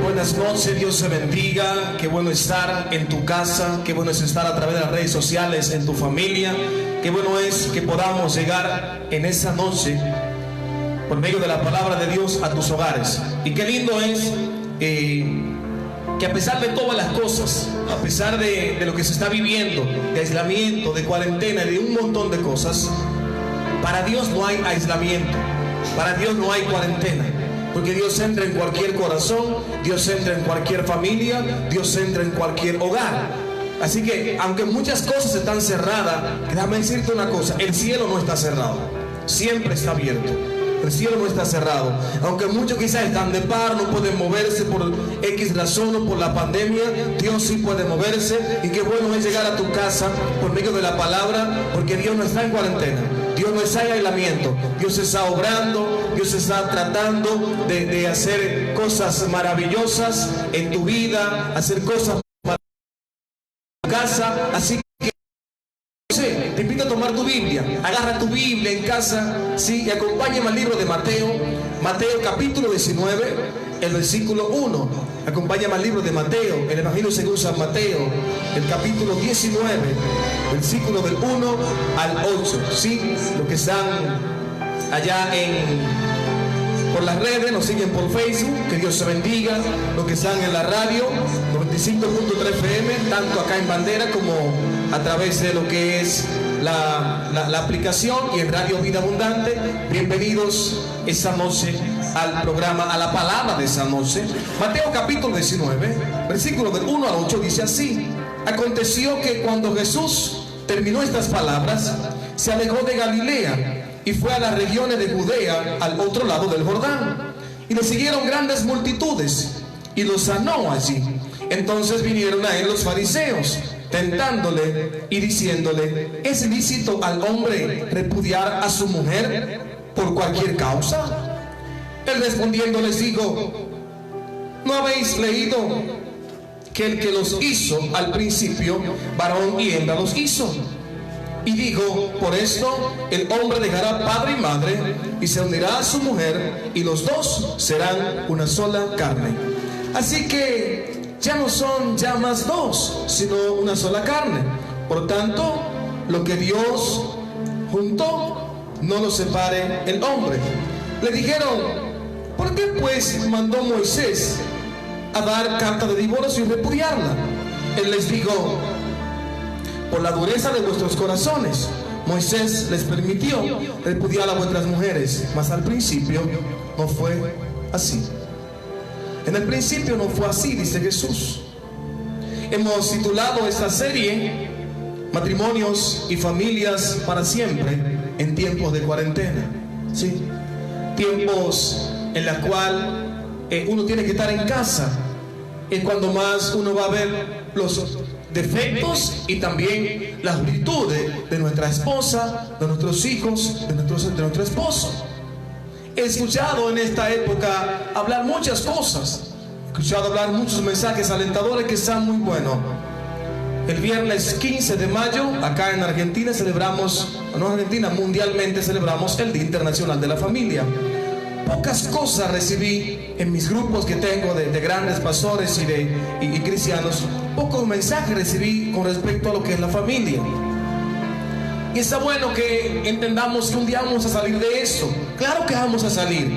buenas noches, Dios se bendiga. Qué bueno estar en tu casa, qué bueno es estar a través de las redes sociales, en tu familia. Qué bueno es que podamos llegar en esa noche por medio de la palabra de Dios a tus hogares. Y qué lindo es que a pesar de todas las cosas, a pesar de lo que se está viviendo, de aislamiento, de cuarentena y de un montón de cosas, para Dios no hay aislamiento, para Dios no hay cuarentena. Porque Dios entra en cualquier corazón, Dios entra en cualquier familia, Dios entra en cualquier hogar. Así que, aunque muchas cosas están cerradas, déjame decirte una cosa: el cielo no está cerrado, siempre está abierto. El cielo no está cerrado. Aunque muchos quizás están de paro, no pueden moverse por X razón o por la pandemia, Dios sí puede moverse. Y qué bueno es llegar a tu casa por medio de la palabra, porque Dios no está en cuarentena, Dios no está en aislamiento, Dios está obrando, Dios está tratando de hacer cosas maravillosas en tu vida, hacer cosas maravillosas en tu casa. Así que te invito a tomar tu Biblia, agarra tu Biblia en casa, ¿sí? Y acompáñame al libro de Mateo, Mateo capítulo 19, el versículo 1. Acompáñame al libro de Mateo, el Evangelio según San Mateo, el capítulo 19, versículo del 1 al 8, ¿sí? Los que están allá por las redes, nos siguen por Facebook, que Dios se bendiga. Los que están en la radio, 95.3 FM, tanto acá en Bandera como a través de lo que es la aplicación y en Radio Vida Abundante. Bienvenidos esta noche al programa, a la palabra de esa noche. Mateo capítulo 19, versículo del 1 al 8 dice así: aconteció que cuando Jesús terminó estas palabras, se alejó de Galilea y fue a las regiones de Judea, al otro lado del Jordán, y le siguieron grandes multitudes, y lo sanó allí. Entonces vinieron a él los fariseos, tentándole y diciéndole: ¿es lícito al hombre repudiar a su mujer por cualquier causa? Él respondiendo les dijo: ¿no habéis leído que el que los hizo al principio, varón y hembra los hizo? Y digo, por esto el hombre dejará padre y madre y se unirá a su mujer, y los dos serán una sola carne. Así que ya no son ya más dos, sino una sola carne. Por tanto, lo que Dios juntó, no lo separe el hombre. Le dijeron: ¿por qué pues mandó Moisés a dar carta de divorcio y repudiarla? Él les dijo: por la dureza de vuestros corazones, Moisés les permitió repudiar a vuestras mujeres, mas al principio no fue así. En el principio no fue así, dice Jesús. Hemos titulado esta serie Matrimonios y familias para siempre en tiempos de cuarentena, ¿sí? Tiempos en los cuales uno tiene que estar en casa. Es cuando más uno va a ver los defectos y también las virtudes de nuestra esposa, de nuestros hijos, de nuestro esposo. He escuchado en esta época hablar muchas cosas, he escuchado hablar muchos mensajes alentadores que están muy buenos. El viernes 15 de mayo, acá en Argentina celebramos, no en Argentina, mundialmente celebramos el Día Internacional de la Familia. Pocas cosas recibí en mis grupos que tengo de grandes pastores y cristianos. Pocos mensajes recibí con respecto a lo que es la familia. Y está bueno que entendamos que un día vamos a salir de eso. Claro que vamos a salir.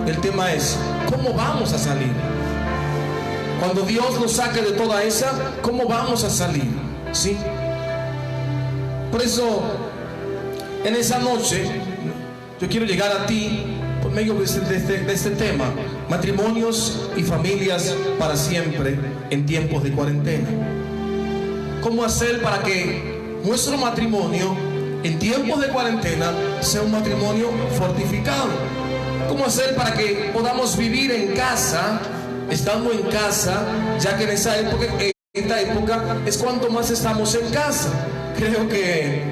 El tema es, ¿cómo vamos a salir? Cuando Dios nos saque de toda esa, ¿cómo vamos a salir? ¿Sí? Por eso, en esa noche, yo quiero llegar a ti por medio de este tema: matrimonios y familias para siempre en tiempos de cuarentena. ¿Cómo hacer para que nuestro matrimonio en tiempos de cuarentena sea un matrimonio fortificado? ¿Cómo hacer para que podamos vivir en casa, estando en casa, ya que en esta época es cuanto más estamos en casa? Creo que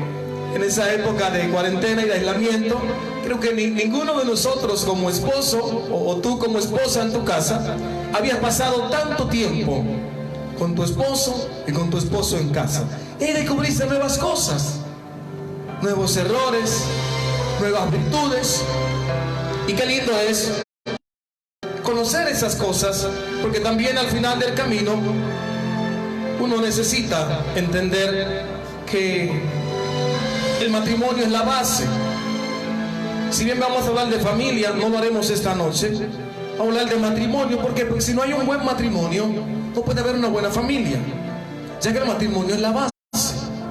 en esa época de cuarentena y de aislamiento, creo que ninguno de nosotros como esposo o tú como esposa en tu casa habías pasado tanto tiempo con tu esposo y con tu esposo en casa. Y descubriste nuevas cosas, nuevos errores, nuevas virtudes. Y qué lindo es reconocer esas cosas, porque también al final del camino uno necesita entender que el matrimonio es la base. Si bien vamos a hablar de familia, no lo haremos esta noche. Vamos a hablar de matrimonio, porque si no hay un buen matrimonio, no puede haber una buena familia, ya que el matrimonio es la base.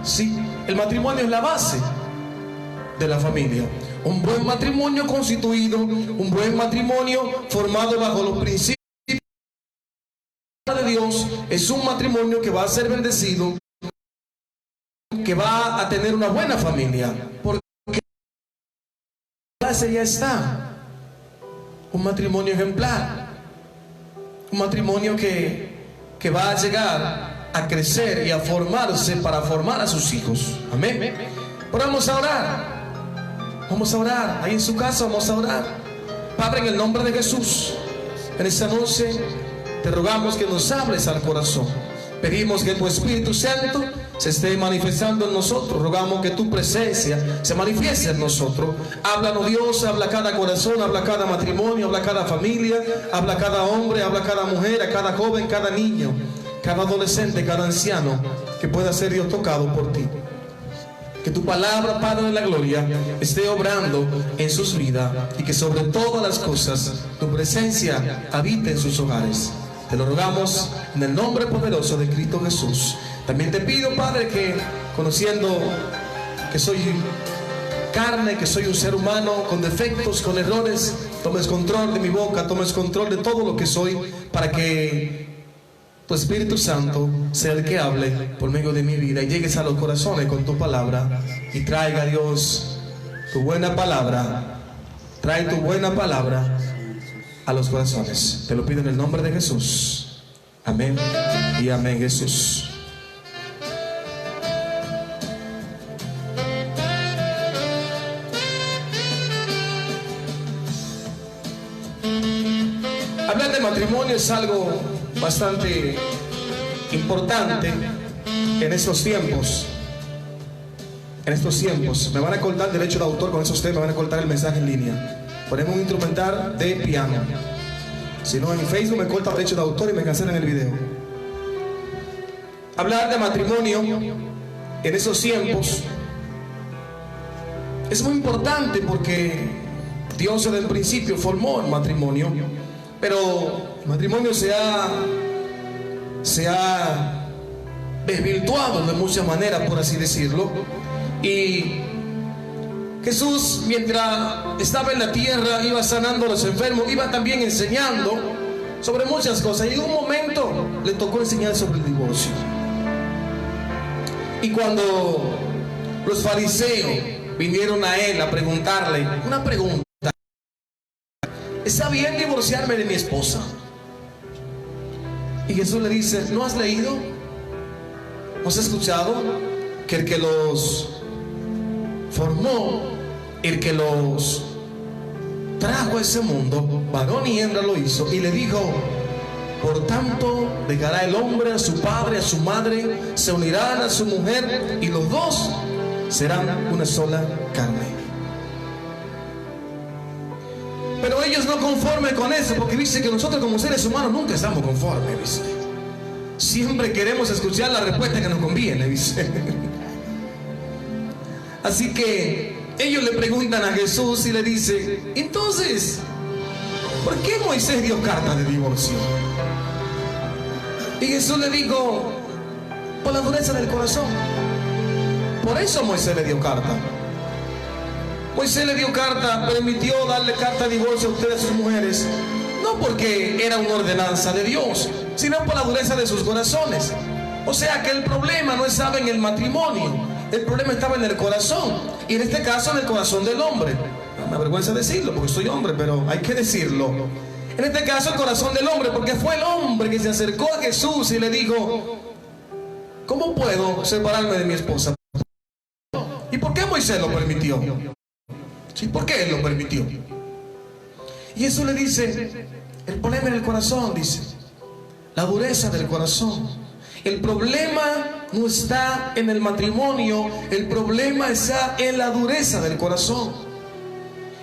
Sí, el matrimonio es la base de la familia. Un buen matrimonio constituido, un buen matrimonio formado bajo los principios de Dios, es un matrimonio que va a ser bendecido, que va a tener una buena familia, porque la base ya está. Un matrimonio ejemplar, un matrimonio que va a llegar a crecer y a formarse para formar a sus hijos. Amén. Pero vamos a orar. Vamos a orar, ahí en su casa vamos a orar. Padre, en el nombre de Jesús, en esta noche te rogamos que nos hables al corazón. Pedimos que tu Espíritu Santo se esté manifestando en nosotros. Rogamos que tu presencia se manifieste en nosotros. Háblanos, Dios, habla a cada corazón, habla a cada matrimonio, habla a cada familia, habla a cada hombre, habla a cada mujer, a cada joven, cada niño, cada adolescente, cada anciano, que pueda ser, Dios, tocado por ti. Que tu palabra, Padre de la gloria, esté obrando en sus vidas, y que sobre todas las cosas tu presencia habite en sus hogares. Te lo rogamos en el nombre poderoso de Cristo Jesús. También te pido, Padre, que conociendo que soy carne, que soy un ser humano con defectos, con errores, tomes control de mi boca, tomes control de todo lo que soy, para que tu Espíritu Santo sea el que hable por medio de mi vida y llegues a los corazones con tu palabra y traiga, Dios, tu buena palabra. Trae tu buena palabra a los corazones. Te lo pido en el nombre de Jesús. Amén y amén, Jesús. Hablar de matrimonio es algo bastante importante en estos tiempos. En estos tiempos me van a cortar derecho de autor con esos temas, me van a cortar el mensaje en línea. Ponemos un instrumental de piano. Si no, en Facebook me corta derecho de autor y me cancelan el video. Hablar de matrimonio en esos tiempos es muy importante, porque Dios desde el principio formó el matrimonio, pero el matrimonio se ha desvirtuado de muchas maneras, por así decirlo. Y Jesús, mientras estaba en la tierra, iba sanando a los enfermos, iba también enseñando sobre muchas cosas, y en un momento le tocó enseñar sobre el divorcio. Y cuando los fariseos vinieron a él a preguntarle una pregunta: ¿está bien divorciarme de mi esposa? Y Jesús le dice: ¿no has leído? ¿No has escuchado que el que los formó, el que los trajo a ese mundo, varón y hembra lo hizo? Y le dijo: por tanto dejará el hombre a su padre, a su madre, se unirán a su mujer, y los dos serán una sola carne. Pero ellos no conformes con eso, porque dice que nosotros como seres humanos nunca estamos conformes, dice. Siempre queremos escuchar la respuesta que nos conviene, dice. Así que ellos le preguntan a Jesús y le dicen: entonces, ¿por qué Moisés dio carta de divorcio? Y Jesús le dijo: por la dureza del corazón. Por eso Moisés le dio carta. Moisés le dio carta, permitió darle carta de divorcio a ustedes, sus mujeres, no porque era una ordenanza de Dios, sino por la dureza de sus corazones. O sea que el problema no estaba en el matrimonio, el problema estaba en el corazón, y en este caso en el corazón del hombre. Me avergüenza decirlo porque soy hombre, pero hay que decirlo. En este caso el corazón del hombre, porque fue el hombre que se acercó a Jesús y le dijo: ¿cómo puedo separarme de mi esposa? ¿Y por qué Moisés lo permitió? ¿Sí? ¿Por qué él lo permitió? Y eso le dice: el problema en el corazón, dice, la dureza del corazón. El problema no está en el matrimonio, el problema está en la dureza del corazón.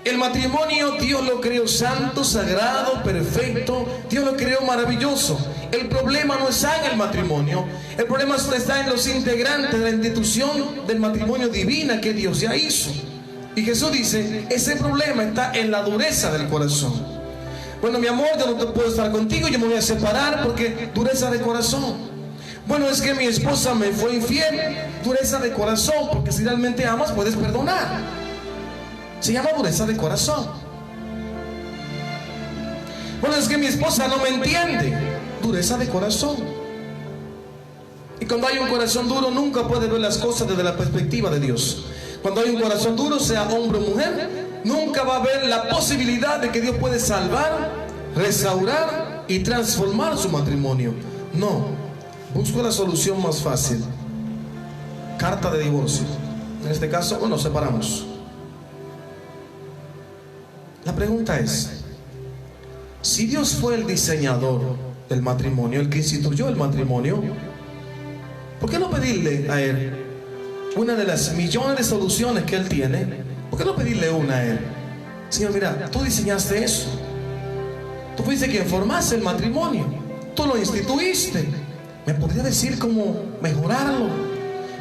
El matrimonio Dios lo creó santo, sagrado, perfecto. Dios lo creó maravilloso. El problema no está en el matrimonio. El problema está en los integrantes de la institución del matrimonio divina que Dios ya hizo. Y Jesús dice, ese problema está en la dureza del corazón. Bueno, mi amor, yo no te puedo estar contigo, yo me voy a separar porque dureza de corazón. Bueno, es que mi esposa me fue infiel, dureza de corazón, porque si realmente amas puedes perdonar. Se llama dureza de corazón. Bueno, es que mi esposa no me entiende, dureza de corazón. Y cuando hay un corazón duro nunca puede ver las cosas desde la perspectiva de Dios. Cuando hay un corazón duro, sea hombre o mujer, nunca va a haber la posibilidad de que Dios puede salvar, restaurar y transformar su matrimonio. No, busco la solución más fácil: carta de divorcio. En este caso, nos separamos. La pregunta es, si Dios fue el diseñador del matrimonio, el que instituyó el matrimonio, ¿por qué no pedirle a Él una de las millones de soluciones que Él tiene? ¿Por qué no pedirle una a Él? Señor, mira, tú diseñaste eso. Tú fuiste quien formaste el matrimonio. Tú lo instituiste. ¿Me podría decir cómo mejorarlo?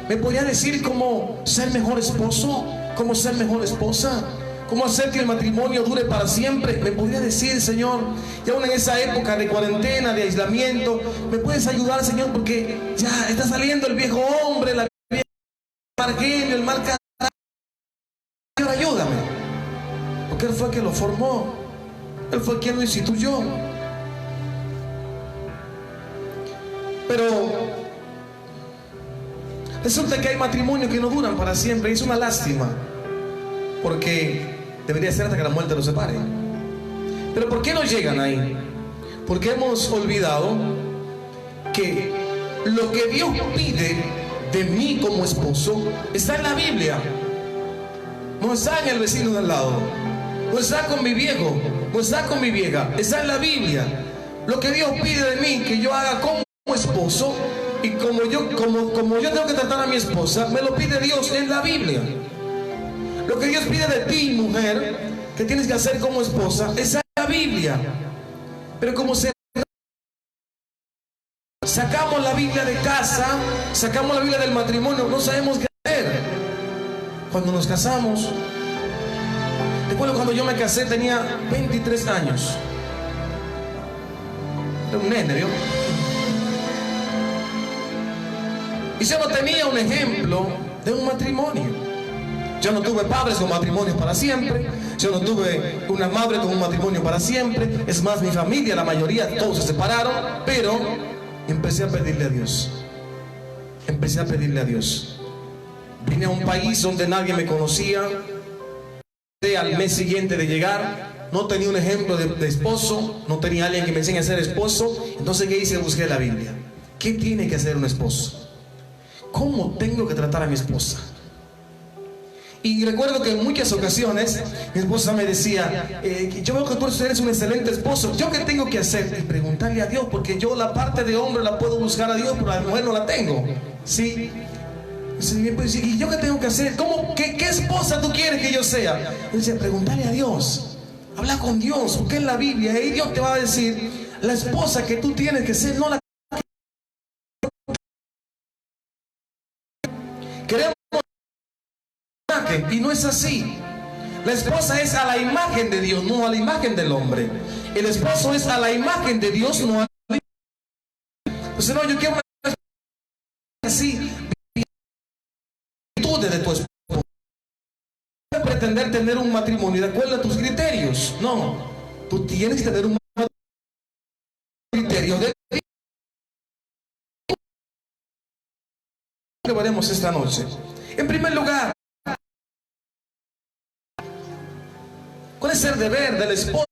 ¿Me podría decir cómo ser mejor esposo? ¿Cómo ser mejor esposa? ¿Cómo hacer que el matrimonio dure para siempre? ¿Me podría decir, Señor? Y aún en esa época de cuarentena, de aislamiento, ¿me puedes ayudar, Señor? Porque ya está saliendo el viejo hombre, la vieja mal genio, el mal carácter. Señor, ayúdame. Porque Él fue quien lo formó. Él fue quien lo instituyó. Pero resulta que hay matrimonios que no duran para siempre. Y es una lástima, porque debería ser hasta que la muerte los separe. Pero ¿por qué no llegan ahí? Porque hemos olvidado que lo que Dios pide de mí como esposo está en la Biblia. No está en el vecino de al lado, no está con mi viejo, no está con mi vieja, está en la Biblia. Lo que Dios pide de mí que yo haga como esposo, y como yo tengo que tratar a mi esposa, me lo pide Dios en la Biblia. Lo que Dios pide de ti, mujer, que tienes que hacer como esposa, esa es la Biblia. Pero como sacamos la Biblia de casa, sacamos la Biblia del matrimonio, no sabemos qué hacer. Cuando nos casamos, recuerdo cuando yo me casé, tenía 23 años. Era un nene, ¿vio? Y yo no tenía un ejemplo de un matrimonio. Yo no tuve padres con matrimonios para siempre. Yo no tuve una madre con un matrimonio para siempre. Es más, mi familia, la mayoría, todos se separaron. Pero empecé a pedirle a Dios. Empecé a pedirle a Dios. Vine a un país donde nadie me conocía. Al mes siguiente de llegar, no tenía un ejemplo de esposo. No tenía alguien que me enseñe a ser esposo. Entonces, ¿qué hice? Busqué la Biblia. ¿Qué tiene que hacer un esposo? ¿Cómo tengo que tratar a mi esposa? Y recuerdo que en muchas ocasiones mi esposa me decía, yo veo que tú eres un excelente esposo, ¿yo qué tengo que hacer? Y preguntarle a Dios, porque yo la parte de hombre la puedo buscar a Dios, pero la mujer no la tengo. ¿Sí? ¿Y yo qué tengo que hacer? ¿Qué esposa tú quieres que yo sea? Y dice, preguntarle a Dios, habla con Dios, porque en la Biblia, y Dios te va a decir, la esposa que tú tienes que ser, no la queremos. Y no es así. La esposa es a la imagen de Dios, no a la imagen del hombre. El esposo es a la imagen de Dios, no a la imagen. Entonces, no, yo quiero una esposa así, virtudes de tu esposo. No pretender tener un matrimonio de acuerdo a tus criterios. No, tú tienes que tener un criterio de Dios. Lo veremos esta noche. En primer lugar, ¿cuál es el deber del esposo?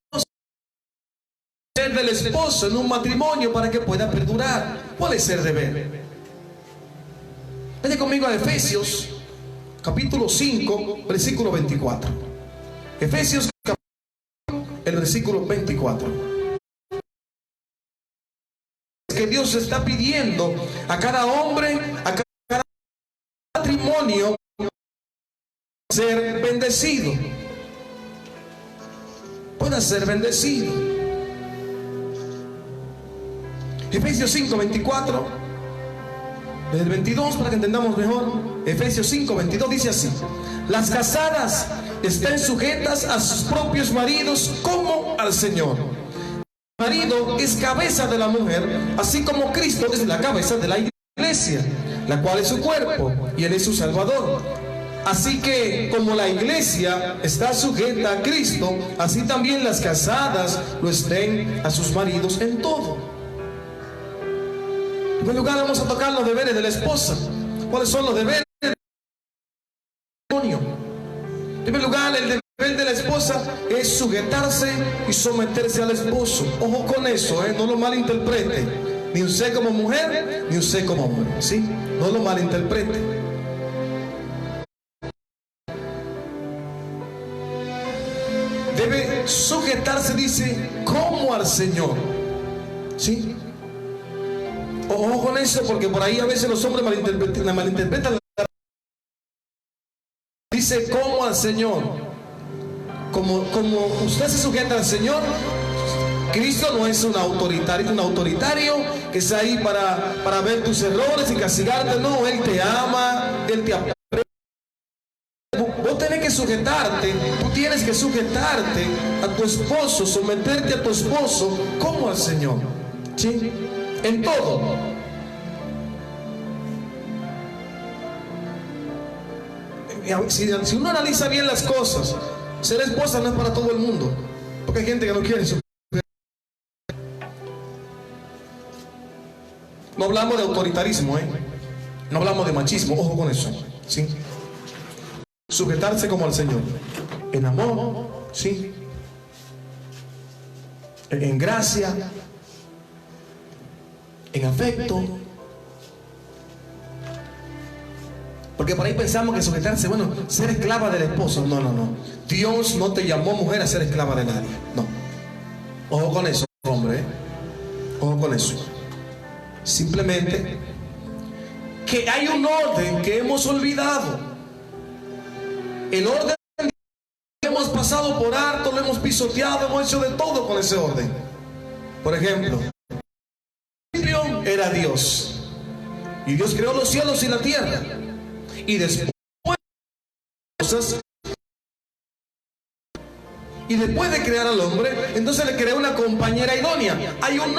El deber del esposo en un matrimonio para que pueda perdurar. ¿Cuál es el deber? Vaya conmigo a Efesios, capítulo 5, versículo 24. Efesios, el versículo 24. Es que Dios está pidiendo a cada hombre, a cada matrimonio, ser bendecido. pueda ser bendecido. Efesios 5, 24, desde el 22 para que entendamos mejor. Efesios 5, 22 dice así: las casadas estén sujetas a sus propios maridos como al Señor. El marido es cabeza de la mujer, así como Cristo es la cabeza de la iglesia, la cual es su cuerpo y Él es su Salvador. Así que como la iglesia está sujeta a Cristo, así también las casadas lo estén a sus maridos en todo. En primer lugar, vamos a tocar los deberes de la esposa. ¿Cuáles son los deberes del matrimonio? En primer lugar, el deber de la esposa es sujetarse y someterse al esposo. Ojo con eso, no lo malinterprete. Ni usted como mujer, ni usted como hombre, ¿sí? No lo malinterprete. Debe sujetarse, dice, como al Señor, ¿sí? Ojo con eso, porque por ahí a veces los hombres malinterpretan. Dice como al Señor. Como usted se sujeta al Señor, Cristo no es un autoritario que está ahí para ver tus errores y castigarte. No, Él te ama, Él te aprecia. Vos tenés que sujetarte, tú tienes que sujetarte a tu esposo, someterte a tu esposo como al Señor, ¿sí? En todo. Si uno analiza bien las cosas, ser esposa no es para todo el mundo, porque hay gente que no quiere eso. No hablamos de autoritarismo, no hablamos de machismo, ojo con eso, ¿sí? Sujetarse como al Señor, en amor, ¿sí? En gracia, en afecto. Porque por ahí pensamos que sujetarse, bueno, ser esclava del esposo. No, no, no. Dios no te llamó mujer a ser esclava de nadie. No. Ojo con eso, hombre. Ojo con eso. Simplemente que hay un orden que hemos olvidado. El orden que hemos pasado por alto, lo hemos pisoteado, hemos hecho de todo con ese orden. Por ejemplo, el principio era Dios. Y Dios creó los cielos y la tierra. Y después de crear al hombre, entonces le creó una compañera idónea. Hay un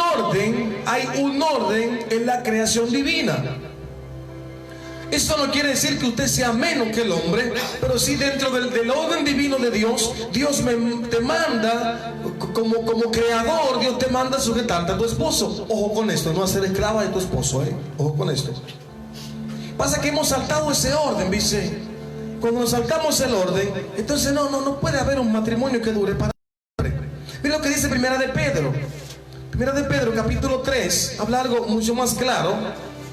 orden en la creación divina. Esto no quiere decir que usted sea menos que el hombre, pero sí dentro del orden divino de Dios. Dios te manda, como creador, Dios te manda a sujetarte a tu esposo. Ojo con esto, no a ser esclava de tu esposo, ojo con esto. Pasa que hemos saltado ese orden, ¿viste? Cuando nos saltamos el orden, entonces no puede haber un matrimonio que dure para siempre. Mira lo que dice Primera de Pedro. Primera de Pedro, capítulo 3, habla algo mucho más claro.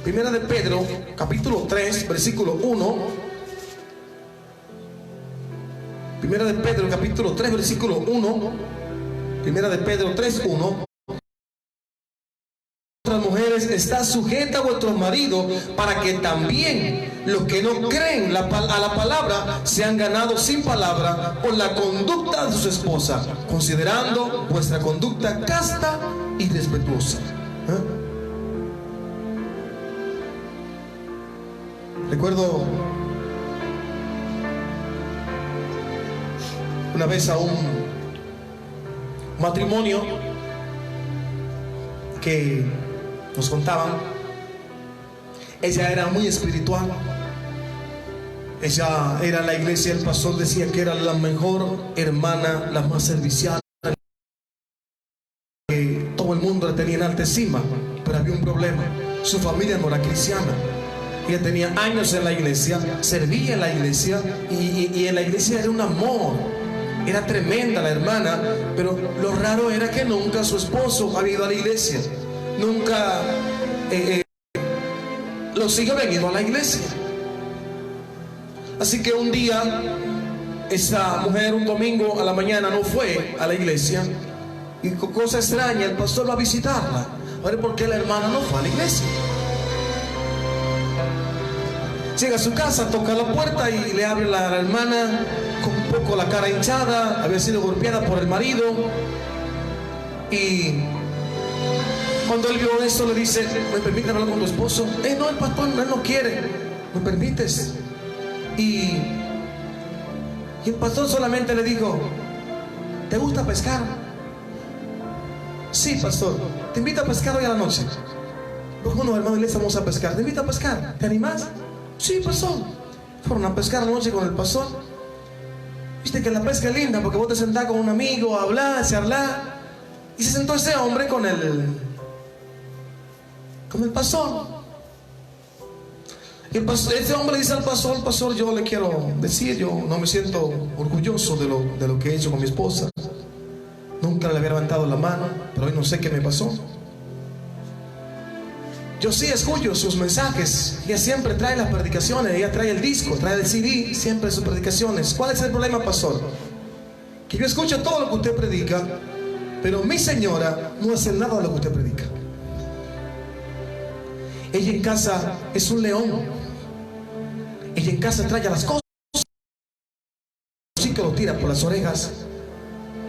Primera de Pedro, capítulo 3, versículo 1. Primera de Pedro, capítulo 3, versículo 1. Primera de Pedro 3, 1. Vuestras mujeres, está sujeta a vuestros maridos, para que también los que no creen a la palabra sean ganados sin palabra por la conducta de sus esposas, considerando vuestra conducta casta y respetuosa. Recuerdo una vez a un matrimonio que nos contaban. Ella era muy espiritual. Ella era en la iglesia, el pastor decía que era la mejor hermana, la más servicial. Todo el mundo la tenía en alta estima, pero había un problema. Su familia no era cristiana. Ella tenía años en la iglesia, servía en la iglesia y en la iglesia era un amor. Era tremenda la hermana, pero lo raro era que nunca su esposo había ido a la iglesia. Nunca los hijos habían ido a la iglesia. Así que un día esa mujer, un domingo a la mañana, no fue a la iglesia. Y cosa extraña, el pastor va a visitarla. A ver por qué la hermana no fue a la iglesia. Llega a su casa, toca la puerta y le abre la hermana con un poco la cara hinchada, había sido golpeada por el marido. Y cuando él vio esto, le dice: ¿me permite hablar con tu esposo? No, el pastor, él no quiere. ¿Me permites? Y el pastor solamente le dijo: ¿te gusta pescar? Sí, pastor. Te invito a pescar hoy a la noche. Bueno, hermano, le vamos a pescar. Te invito a pescar. ¿Te animas? Sí, pastor. Fueron a pescar a la noche con el pastor. Viste que la pesca es linda porque vos te sentás con un amigo a hablar, a charlar. Y se sentó ese hombre con el pastor. Y ese hombre dice al pastor: pastor, yo le quiero decir, yo no me siento orgulloso de lo que he hecho con mi esposa. Nunca le había levantado la mano, pero hoy no sé qué me pasó. Yo sí escucho sus mensajes. Ella siempre trae las predicaciones, ella trae el disco, trae el CD, siempre sus predicaciones. ¿Cuál es el problema, pastor? Que yo escucho todo lo que usted predica, pero mi señora no hace nada de lo que usted predica. Ella en casa es un león. Ella en casa trae las cosas, sí que lo tira por las orejas.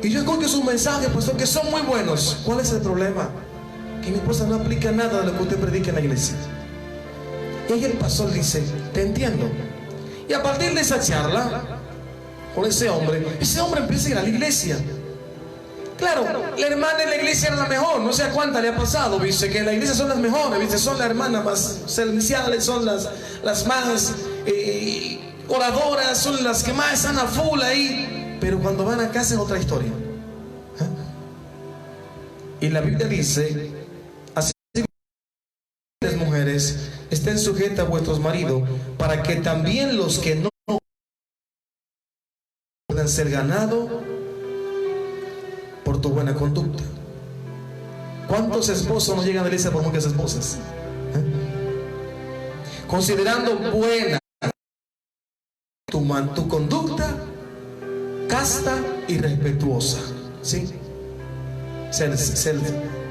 Y yo escucho sus mensajes, pastor, que son muy buenos. ¿Cuál es el problema? Que mi esposa no aplica nada de lo que usted predica en la iglesia. Y el pastor dice: te entiendo. Y a partir de esa charla con ese hombre empieza a ir a la iglesia. Claro, la hermana en la iglesia era la mejor. No sé a cuánta le ha pasado, dice que en la iglesia son las mejores, ¿viste? Son las hermanas más serviciales, son las más oradoras, son las que más están a full ahí. Pero cuando van a casa es otra historia. Y la Biblia dice: así las mujeres estén sujetas a vuestros maridos, para que también los que no puedan ser ganados por tu buena conducta. ¿Cuántos esposos no llegan a la iglesia por muchas esposas? Considerando buena tu conducta, casta y respetuosa, ¿sí? Ser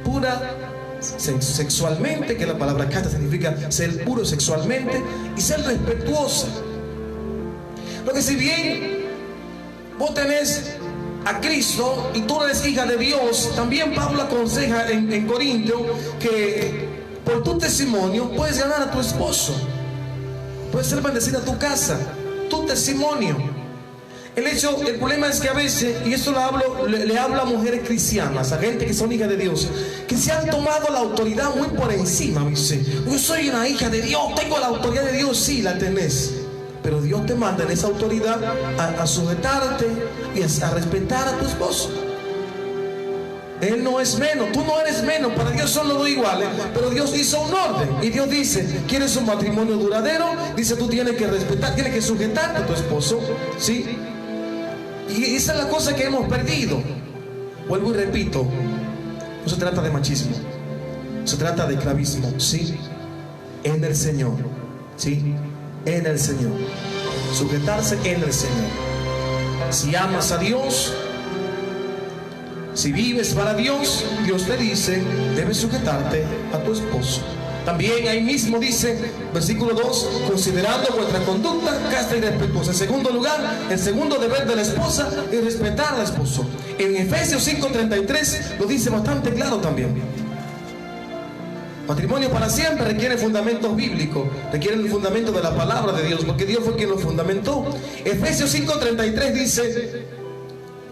pura sexualmente, que la palabra casta significa ser puro sexualmente, y ser respetuosa. Porque si bien vos tenés a Cristo y tú eres hija de Dios, también Pablo aconseja en Corintios que por tu testimonio puedes ganar a tu esposo, puedes ser bendecida a tu casa, tu testimonio. El problema es que a veces, y esto le hablo a mujeres cristianas, a gente que son hijas de Dios, que se han tomado la autoridad muy por encima. Dice: yo soy una hija de Dios, tengo la autoridad de Dios. Sí, la tenés, pero Dios te manda en esa autoridad a sujetarte y a respetar a tu esposo. Él no es menos, tú no eres menos, para Dios son los dos iguales, pero Dios hizo un orden. Y Dios dice: ¿quieres un matrimonio duradero? Dice: tú tienes que respetar, tienes que sujetarte a tu esposo, ¿sí? Y esa es la cosa que hemos perdido. Vuelvo y repito, no se trata de machismo, se trata de esclavismo, ¿sí? En el Señor, ¿sí? En el Señor. Sujetarse en el Señor. Si amas a Dios, si vives para Dios, Dios te dice: debes sujetarte a tu esposo. También ahí mismo dice, versículo 2: considerando vuestra conducta casta y respetuosa. En segundo lugar, el segundo deber de la esposa es respetar al esposo. En Efesios 5:33 lo dice bastante claro también. Matrimonio para siempre requiere fundamentos bíblicos, requiere el fundamento de la palabra de Dios, porque Dios fue quien lo fundamentó. Efesios 5:33 dice: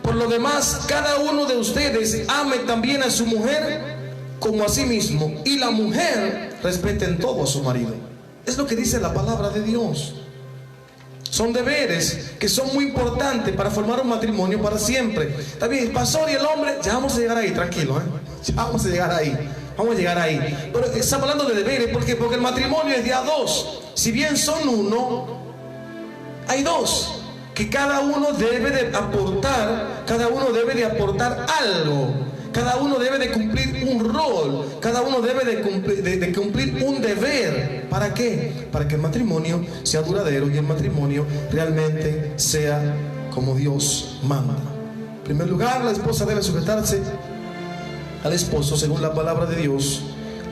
por lo demás, cada uno de ustedes ame también a su mujer como a sí mismo, y la mujer respete en todo a su marido. Es lo que dice la palabra de Dios. Son deberes que son muy importantes para formar un matrimonio para siempre. Está bien, el pastor y el hombre, ya vamos a llegar ahí, tranquilo, ya vamos a llegar ahí. Vamos a llegar ahí. Pero estamos hablando de deberes, porque el matrimonio es de a dos. Si bien son uno, hay dos. Que cada uno debe de aportar, cada uno debe de aportar algo, cada uno debe de cumplir un rol, cada uno debe de cumplir un deber. ¿Para qué? Para que el matrimonio sea duradero y el matrimonio realmente sea como Dios manda. En primer lugar, la esposa debe sujetarse al esposo según la palabra de Dios.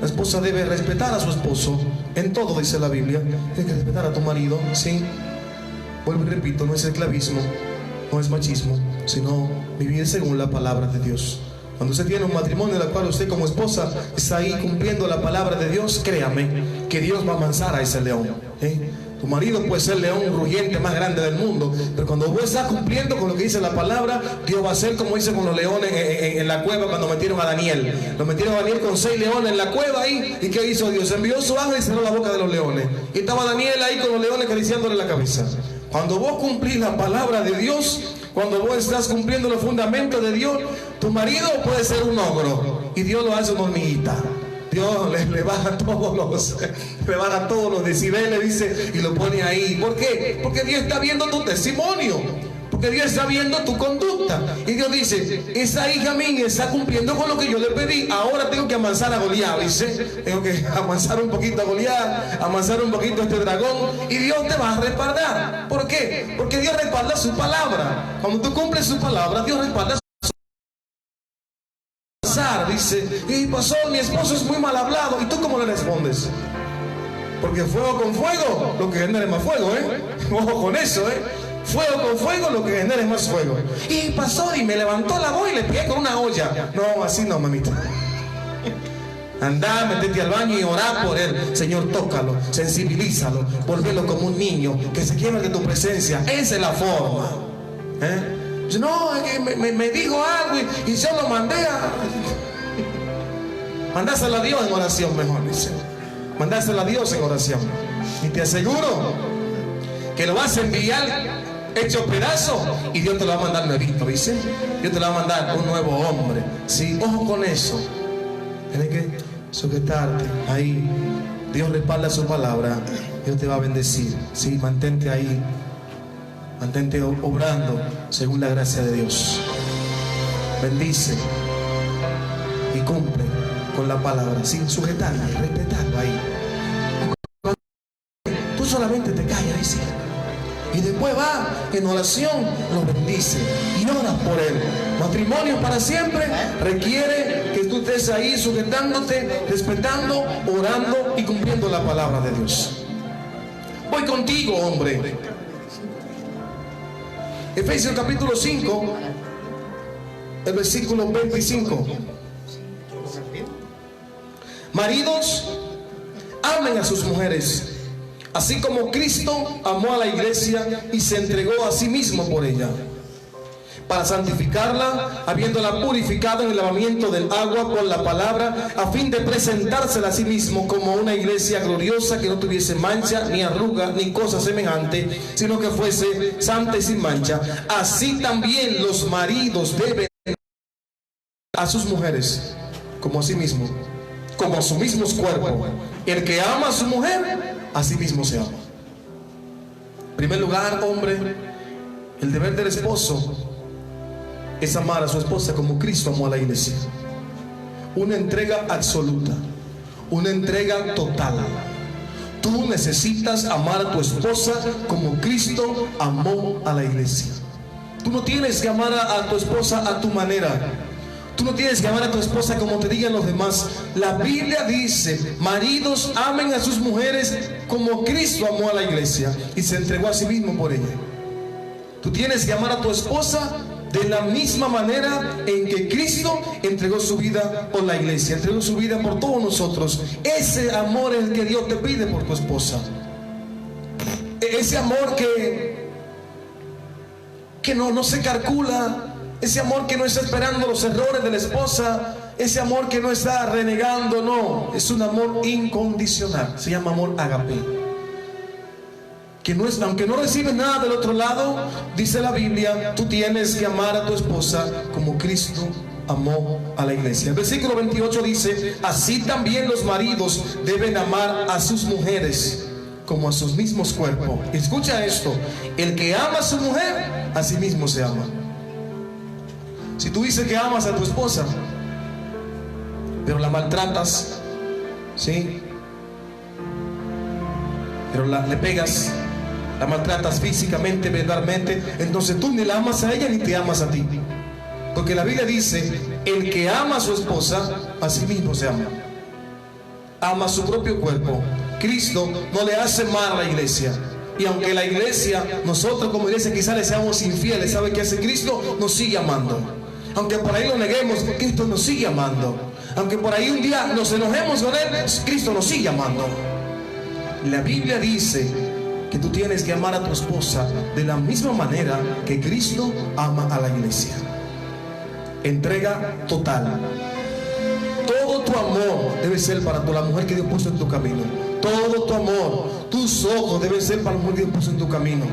La esposa debe respetar a su esposo en todo, dice la Biblia. Tienes que respetar a tu marido, ¿sí? Vuelvo y repito, no es esclavismo, no es machismo, sino vivir según la palabra de Dios. Cuando usted tiene un matrimonio en el cual usted como esposa está ahí cumpliendo la palabra de Dios, créame que Dios va a amansar a ese león. Tu marido puede ser el león rugiente más grande del mundo, pero cuando vos estás cumpliendo con lo que dice la palabra, Dios va a hacer como hizo con los leones en la cueva cuando metieron a Daniel. Lo metieron a Daniel con 6 leones en la cueva ahí. ¿Y qué hizo Dios? Envió su ángel y cerró la boca de los leones. Y estaba Daniel ahí con los leones acariciándole la cabeza. Cuando vos cumplís la palabra de Dios, cuando vos estás cumpliendo los fundamentos de Dios, tu marido puede ser un ogro y Dios lo hace una hormiguita. Dios le baja todos los decibeles, dice, y lo pone ahí. ¿Por qué? Porque Dios está viendo tu testimonio, porque Dios está viendo tu conducta. Y Dios dice, esa hija mía está cumpliendo con lo que yo le pedí. Ahora tengo que amansar a Goliat, dice. Tengo que amansar un poquito a Goliat, amansar un poquito a este dragón, y Dios te va a respaldar. ¿Por qué? Porque Dios respalda su palabra. Cuando tú cumples su palabra, Dios respalda su palabra. Dice, y pasó, mi esposo es muy mal hablado. ¿Y tú cómo le respondes? Porque fuego con fuego, lo que genera es más fuego, Ojo con eso, Fuego con fuego, lo que genera es más fuego. Y pasó y me levantó la voz y le pegué con una olla. No, así no, mamita. Andá, metete al baño y orá por él. Señor, tócalo, sensibilízalo, volverlo como un niño, que se quiebre de tu presencia. Esa es la forma. No, es que me dijo algo y yo lo mandé a... Mandáselo a Dios en oración mejor, dice. Mandáselo a Dios en oración. Y te aseguro que lo vas a enviar hecho pedazo y Dios te lo va a mandar nuevito, dice. Dios te lo va a mandar un nuevo hombre. Sí, ojo con eso. Tienes que sujetarte ahí. Dios respalda su palabra. Dios te va a bendecir. Sí, mantente ahí. Mantente obrando según la gracia de Dios. Bendice y cumple con la palabra, sin sujetarla, respetarla ahí. Tú solamente te callas y sigue. Y después va en oración, lo bendice y ora por él. Matrimonio para siempre requiere que tú estés ahí sujetándote, respetando, orando y cumpliendo la palabra de Dios. Voy contigo, hombre. Efesios capítulo 5, el versículo 25. Maridos, amen a sus mujeres, así como Cristo amó a la iglesia y se entregó a sí mismo por ella, para santificarla, habiéndola purificado en el lavamiento del agua con la palabra, a fin de presentársela a sí mismo como una iglesia gloriosa, que no tuviese mancha, ni arruga, ni cosa semejante, sino que fuese santa y sin mancha. Así también los maridos deben a sus mujeres como a sí mismo, como a sus mismos cuerpos. El que ama a su mujer, a sí mismo se ama. En primer lugar, hombre, el deber del esposo es amar a su esposa como Cristo amó a la iglesia. Una entrega absoluta, una entrega total. Tú necesitas amar a tu esposa como Cristo amó a la iglesia. Tú no tienes que amar a tu esposa a tu manera. Tú no tienes que amar a tu esposa como te digan los demás. La Biblia dice, maridos, amen a sus mujeres como Cristo amó a la iglesia y se entregó a sí mismo por ella. Tú tienes que amar a tu esposa de la misma manera en que Cristo entregó su vida por la iglesia, entregó su vida por todos nosotros. Ese amor es el que Dios te pide por tu esposa. Ese amor que no se calcula. Ese amor que no está esperando los errores de la esposa. Ese amor que no está renegando, no. Es un amor incondicional. Se llama amor agape. Que no es, aunque no recibes nada del otro lado, dice la Biblia, tú tienes que amar a tu esposa como Cristo amó a la iglesia. El versículo 28 dice, así también los maridos deben amar a sus mujeres como a sus mismos cuerpos. Escucha esto, el que ama a su mujer, a sí mismo se ama. Si tú dices que amas a tu esposa, pero la maltratas, ¿sí? Pero le pegas, la maltratas físicamente, verbalmente, entonces tú ni la amas a ella ni te amas a ti. Porque la Biblia dice, el que ama a su esposa, a sí mismo se ama. Ama su propio cuerpo. Cristo no le hace mal a la iglesia. Y aunque la iglesia, nosotros como iglesia quizás le seamos infieles, ¿sabe qué hace Cristo? Nos sigue amando. Aunque por ahí lo neguemos, Cristo nos sigue amando. Aunque por ahí un día nos enojemos con Él, Cristo nos sigue amando. La Biblia dice que tú tienes que amar a tu esposa de la misma manera que Cristo ama a la iglesia. Entrega total. Todo tu amor debe ser para la mujer que Dios puso en tu camino. Todo tu amor, tus ojos deben ser para la mujer que Dios puso en tu camino.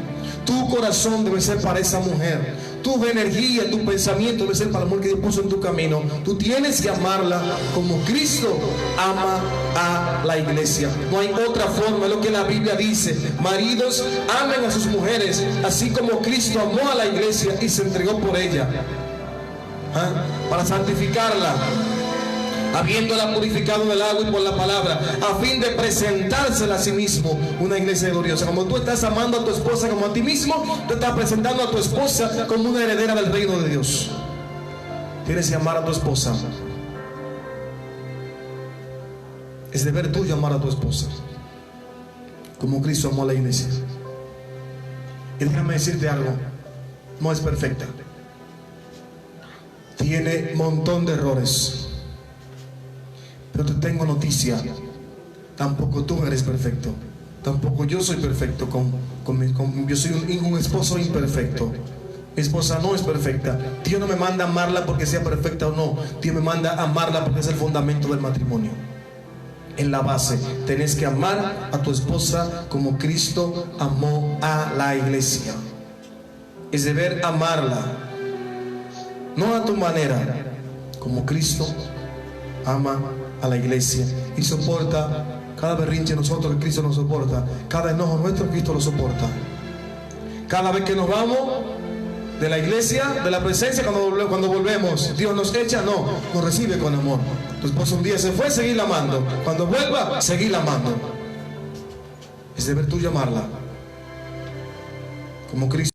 Tu corazón debe ser para esa mujer. Tu energía, tu pensamiento debe ser para la mujer que Dios puso en tu camino. Tú tienes que amarla como Cristo ama a la iglesia. No hay otra forma, es lo que la Biblia dice. Maridos, amen a sus mujeres, así como Cristo amó a la iglesia y se entregó por ella, para santificarla, habiéndola purificado del agua y por la palabra, a fin de presentársela a sí mismo una iglesia gloriosa. Como tú estás amando a tu esposa como a ti mismo, tú estás presentando a tu esposa como una heredera del reino de Dios. Tienes que amar a tu esposa. Es deber tuyo amar a tu esposa como Cristo amó a la iglesia. Y déjame decirte algo, no es perfecta, tiene un montón de errores. Pero te tengo noticia, tampoco tú eres perfecto, tampoco yo soy perfecto, yo soy un esposo imperfecto. Mi esposa no es perfecta. Dios no me manda a amarla porque sea perfecta o no. Dios me manda a amarla porque es el fundamento del matrimonio. En la base, tenés que amar a tu esposa como Cristo amó a la iglesia. Es deber amarla, no a tu manera, como Cristo ama a la iglesia y soporta cada berrinche de nosotros que Cristo nos soporta, cada enojo nuestro Cristo lo soporta. Cada vez que nos vamos de la iglesia, de la presencia, cuando volvemos, Dios nos echa, no, nos recibe con amor. Tu esposo un día se fue, seguirla amando. Cuando vuelva, seguirla amando. Es deber tuyo amarla como Cristo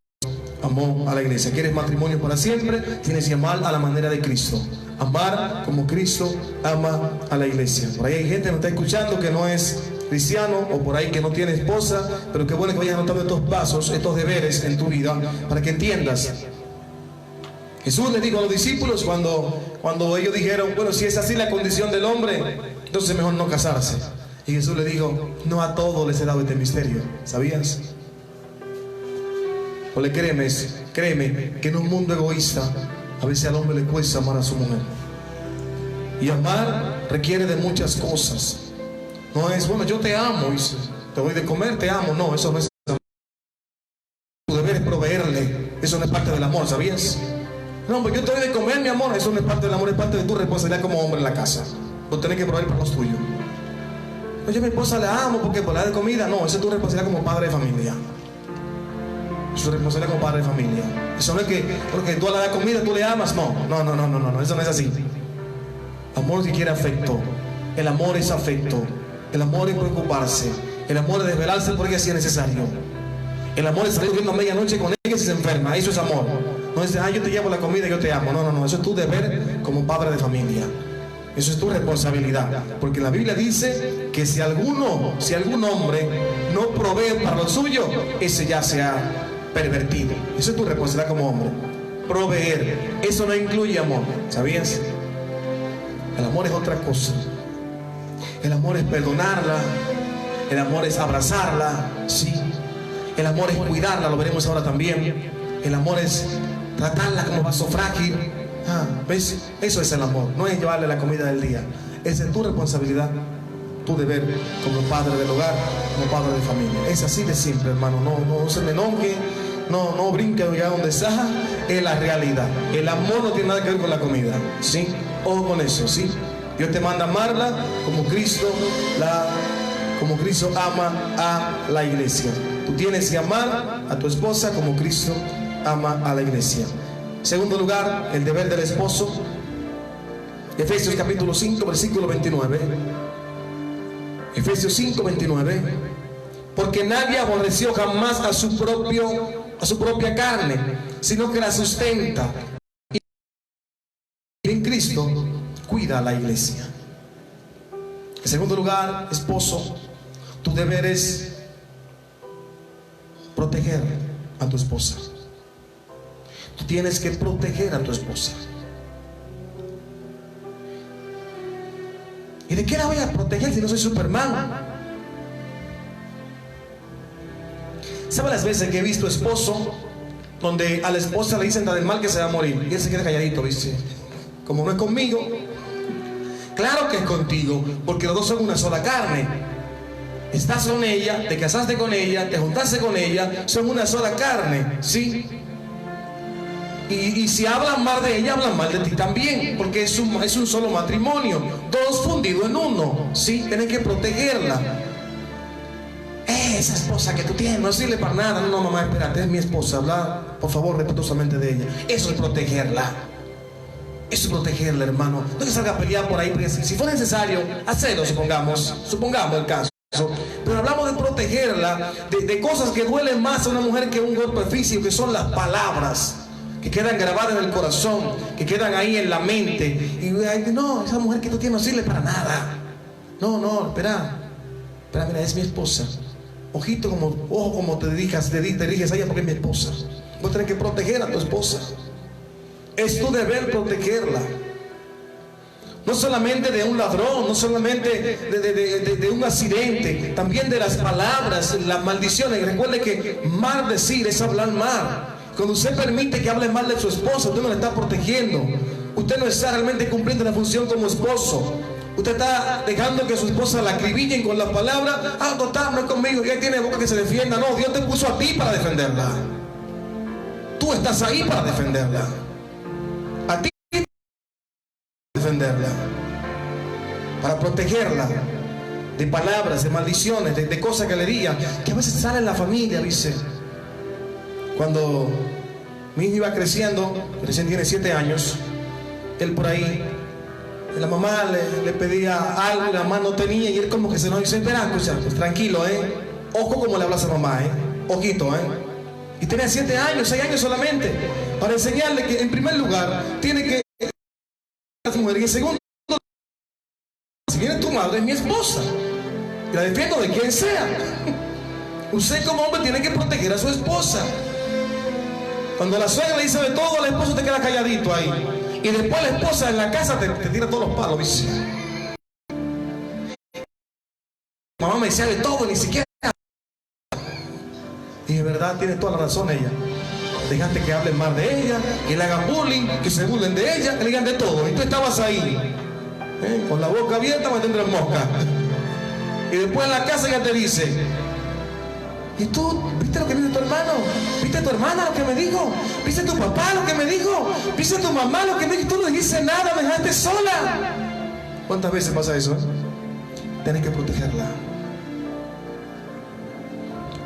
amó a la iglesia. ¿Quieres matrimonio para siempre? Tienes que amar a la manera de Cristo. Amar como Cristo ama a la iglesia. Por ahí hay gente que me está escuchando que no es cristiano, o por ahí que no tiene esposa, pero qué bueno que vayas anotando estos pasos, estos deberes en tu vida, para que entiendas. Jesús le dijo a los discípulos cuando ellos dijeron, bueno, si es así la condición del hombre, entonces mejor no casarse. Y Jesús le dijo, no a todos les he dado este misterio, ¿sabías? O le créeme que en un mundo egoísta a veces al hombre le cuesta amar a su mujer. Y amar requiere de muchas cosas. No es, bueno, yo te amo y te doy de comer, te amo. No, eso no es amor. Tu deber es proveerle. Eso no es parte del amor, ¿sabías? No, pues yo te doy de comer, mi amor. Eso no es parte del amor, es parte de tu responsabilidad como hombre en la casa. Vos tenés que proveer para los tuyos. No, yo a mi esposa la amo porque por la de comida. No, eso es tu responsabilidad como padre de familia. Su responsabilidad como padre de familia. Eso no es que porque tú a la das comida tú le amas. No, eso no es así. Amor requiere afecto. El amor es afecto. El amor es preocuparse. El amor es desvelarse por ella si es necesario. El amor es salir durmiendo a medianoche con ella si se enferma. Eso es amor. No es, yo te llevo la comida y yo te amo. No, eso es tu deber como padre de familia. Eso es tu responsabilidad. Porque la Biblia dice que si algún hombre no provee para lo suyo, ese ya se ha pervertido. Eso es tu responsabilidad como hombre. Proveer. Eso no incluye amor. ¿Sabías? El amor es otra cosa. El amor es perdonarla. El amor es abrazarla. Sí. El amor es cuidarla. Lo veremos ahora también. El amor es tratarla como vaso frágil. ¿Ves? Eso es el amor. No es llevarle la comida del día. Esa es tu responsabilidad, tu deber como padre del hogar, como padre de familia. Es así de simple, hermano. No se me enoje. No brinque allá donde está. Es la realidad. El amor no tiene nada que ver con la comida. ¿Sí? Ojo con eso. ¿Sí? Dios te manda a amarla como Cristo ama a la iglesia. Tú tienes que amar a tu esposa como Cristo ama a la iglesia. Segundo lugar, el deber del esposo. Efesios capítulo 5, versículo 29. Efesios 5, 29. Porque nadie aborreció jamás a su propia carne, sino que la sustenta. Y en Cristo cuida a la iglesia. En segundo lugar, esposo, tu deber es proteger a tu esposa. Tú tienes que proteger a tu esposa. ¿Y de qué la voy a proteger si no soy Superman? ¿Sabe las veces que he visto esposo donde a la esposa le dicen tan del mal que se va a morir y él se queda calladito, dice, como no es conmigo? Claro que es contigo, porque los dos son una sola carne. Estás con ella, te casaste con ella, te juntaste con ella, son una sola carne, ¿sí? Y si hablan mal de ella, hablan mal de ti también, porque es un solo matrimonio, dos fundidos en uno, ¿sí? Tienes que protegerla. Esa esposa que tú tienes no sirve para nada. No, mamá, espérate, es mi esposa. Habla, por favor, respetuosamente de ella. Eso es protegerla. Eso es protegerla, hermano. No que salga a pelear por ahí, porque si fuera necesario hacerlo, supongamos el caso. Pero hablamos de protegerla de cosas que duelen más a una mujer que un golpe físico, que son las palabras que quedan grabadas en el corazón, que quedan ahí en la mente. Y no, esa mujer que tú tienes no sirve para nada. No, espera, mira, es mi esposa. Ojo como te diriges a ella, porque es mi esposa. Vos tenés que proteger a tu esposa. Es tu deber protegerla. No solamente de un ladrón, no solamente de un accidente, también de las palabras, las maldiciones. Recuerde que mal decir es hablar mal. Cuando usted permite que hable mal de su esposa, usted no le está protegiendo. Usted no está realmente cumpliendo la función como esposo. Usted está dejando que su esposa la acribillen con las palabras. Total, no es conmigo, ya tiene boca que se defienda. No, Dios te puso a ti para defenderla. Tú estás ahí para defenderla. A ti para defenderla, para protegerla de palabras, de maldiciones, de cosas que le digan, que a veces sale en la familia, dice. Cuando mi hijo iba creciendo, recién tiene 7 años, él por ahí, la mamá le pedía algo y la mamá no tenía, y él como que se nos dice, espera, escucha, pues tranquilo, ojo como le hablas a mamá, ojito, y tenía 7 años, 6 años solamente, para enseñarle que en primer lugar tiene que a su mujer, y en segundo, si viene tu madre es mi esposa, y la defiendo de quien sea. Usted como hombre tiene que proteger a su esposa. Cuando la suegra le dice de todo, el esposo te queda calladito ahí. Y después la esposa en la casa te tira todos los palos, dice. Mamá me decía de todo, ni siquiera. Y de verdad tiene toda la razón ella. Dejaste que hablen mal de ella, que le hagan bullying, que se burlen de ella, que le digan de todo. Y tú estabas ahí, con la boca abierta metiendo en mosca. Y después en la casa ella te dice, ¿y tú viste lo que dijo tu hermano? ¿Viste tu hermana lo que me dijo? ¿Viste tu papá lo que me dijo? ¿Viste tu mamá lo que me dijo? Tú no dijiste nada, me dejaste sola. ¿Cuántas veces pasa eso? Tienes que protegerla.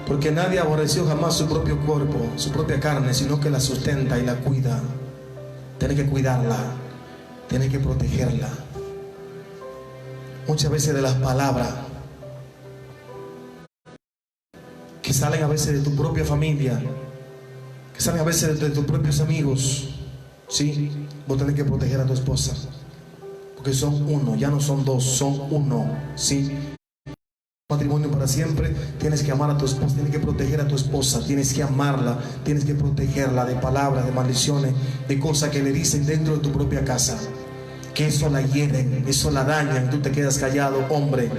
Porque nadie aborreció jamás su propio cuerpo, su propia carne, sino que la sustenta y la cuida. Tienes que cuidarla, tienes que protegerla. Muchas veces de las palabras que salen a veces de tu propia familia, que salen a veces de tus propios amigos, ¿sí? Vos tenés que proteger a tu esposa, porque son uno, ya no son dos, son uno, ¿sí? Matrimonio para siempre. Tienes que amar a tu esposa, tienes que proteger a tu esposa, tienes que amarla, tienes que protegerla de palabras, de maldiciones, de cosas que le dicen dentro de tu propia casa, que eso la hieren, eso la dañan. Tú te quedas callado, hombre.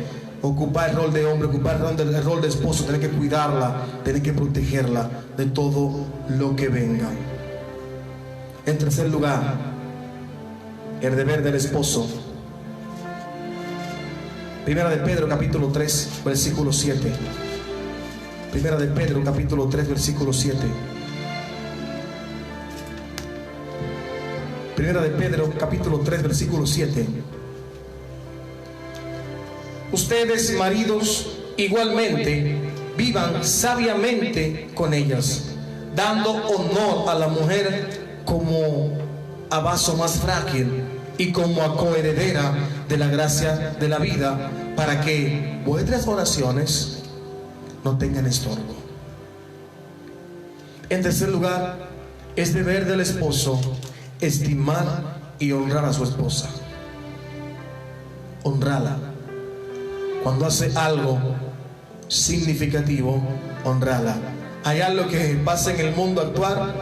Ocupar el rol de hombre, ocupar el rol de esposo, tener que cuidarla, tener que protegerla de todo lo que venga. En tercer lugar, el deber del esposo. Primera de Pedro capítulo 3 versículo 7. Primera de Pedro capítulo 3 versículo 7. Primera de Pedro capítulo 3 versículo 7. Ustedes, maridos, igualmente vivan sabiamente con ellas, dando honor a la mujer como a vaso más frágil y como a coheredera de la gracia de la vida, para que vuestras oraciones no tengan estorbo. En tercer lugar, es deber del esposo estimar y honrar a su esposa. Honrala. Cuando hace algo significativo, honrala. Hay algo que pasa en el mundo actual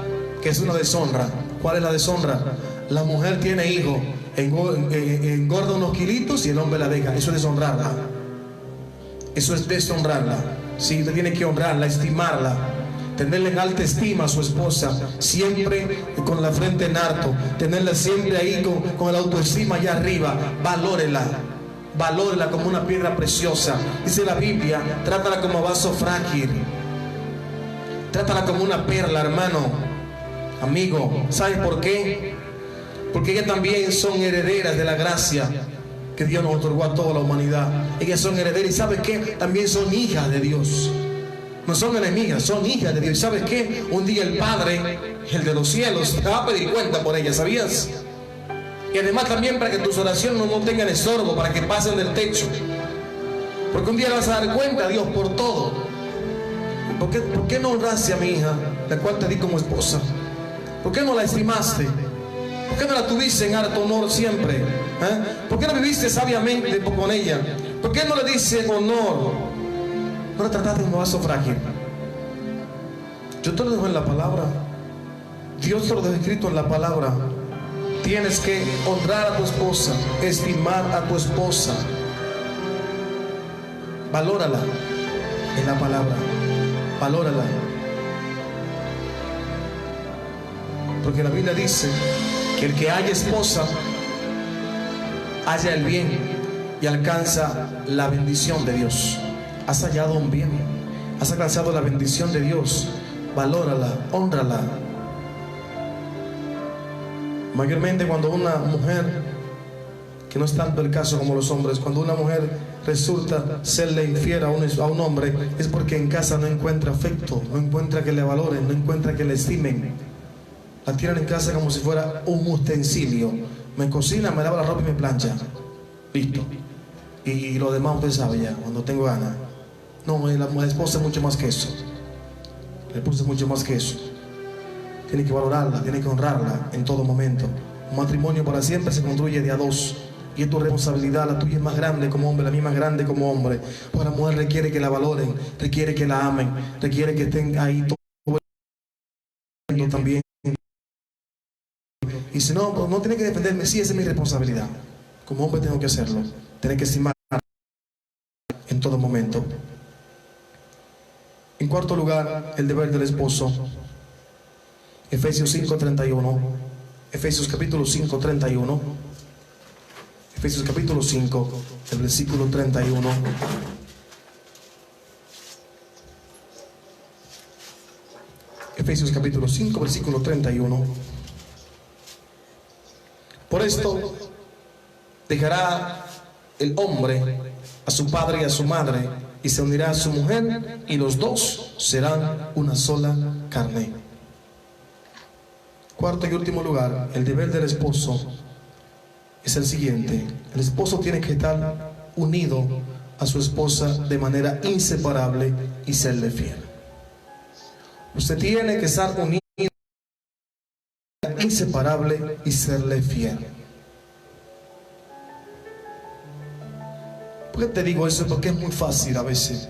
que es una deshonra. ¿Cuál es la deshonra? La mujer tiene hijos, engorda unos kilitos y el hombre la deja. Eso es deshonrarla. Eso es deshonrarla. Sí, usted tiene que honrarla, estimarla, tenerle en alta estima a su esposa, siempre con la frente en alto, tenerla siempre ahí con la autoestima allá arriba. Valórela como una piedra preciosa. Dice la Biblia, trátala como vaso frágil, trátala como una perla, hermano, amigo. ¿Sabes por qué? Porque ellas también son herederas de la gracia que Dios nos otorgó a toda la humanidad. Ellas son herederas, y ¿sabes qué? También son hijas de Dios. No son enemigas, son hijas de Dios. ¿Y sabes qué? Un día el Padre, el de los cielos, te va a pedir cuenta por ellas, ¿sabías? Y además también para que tus oraciones no tengan estorbo, para que pasen del techo. Porque un día le vas a dar cuenta a Dios por todo. ¿Por qué no honraste a mi hija, la cual te di como esposa? ¿Por qué no la estimaste? ¿Por qué no la tuviste en harto honor siempre? ¿Por qué no viviste sabiamente con ella? ¿Por qué no le diste honor? No la trataste como vaso frágil. Yo te lo dejo en la palabra. Dios te lo deja escrito en la palabra. Tienes que honrar a tu esposa, estimar a tu esposa. Valórala en la palabra. Valórala. Porque la Biblia dice que el que haya esposa halla el bien y alcanza la bendición de Dios. Has hallado un bien, has alcanzado la bendición de Dios. Valórala, hónrala. Mayormente cuando una mujer, que no es tanto el caso como los hombres, cuando una mujer resulta serle infiel a un hombre, es porque en casa no encuentra afecto, no encuentra que le valoren, no encuentra que le estimen. La tiran en casa como si fuera un utensilio. Me cocina, me lava la ropa y me plancha. Listo. Y lo demás usted sabe ya, cuando tengo ganas. No, la esposa es mucho más que eso. La esposa es mucho más que eso. Tiene que valorarla, tiene que honrarla en todo momento. Un matrimonio para siempre se construye de a dos. Y es tu responsabilidad, la tuya es más grande como hombre, la mía más grande como hombre. Pues la mujer requiere que la valoren, requiere que la amen, requiere que estén ahí todo el tiempo también. Y si no, no tiene que defenderme. Sí, esa es mi responsabilidad. Como hombre tengo que hacerlo. Tengo que estimar en todo momento. En cuarto lugar, el deber del esposo. Efesios 5:31. Efesios capítulo 5:31. Efesios capítulo 5, el versículo 31. Efesios capítulo 5, versículo 31. Por esto dejará el hombre a su padre y a su madre, y se unirá a su mujer, y los dos serán una sola carne. Cuarto y último lugar, el deber del esposo es el siguiente. El esposo tiene que estar unido a su esposa de manera inseparable y serle fiel. Usted tiene que estar unido de manera inseparable y serle fiel. ¿Por qué te digo eso? Porque es muy fácil a veces.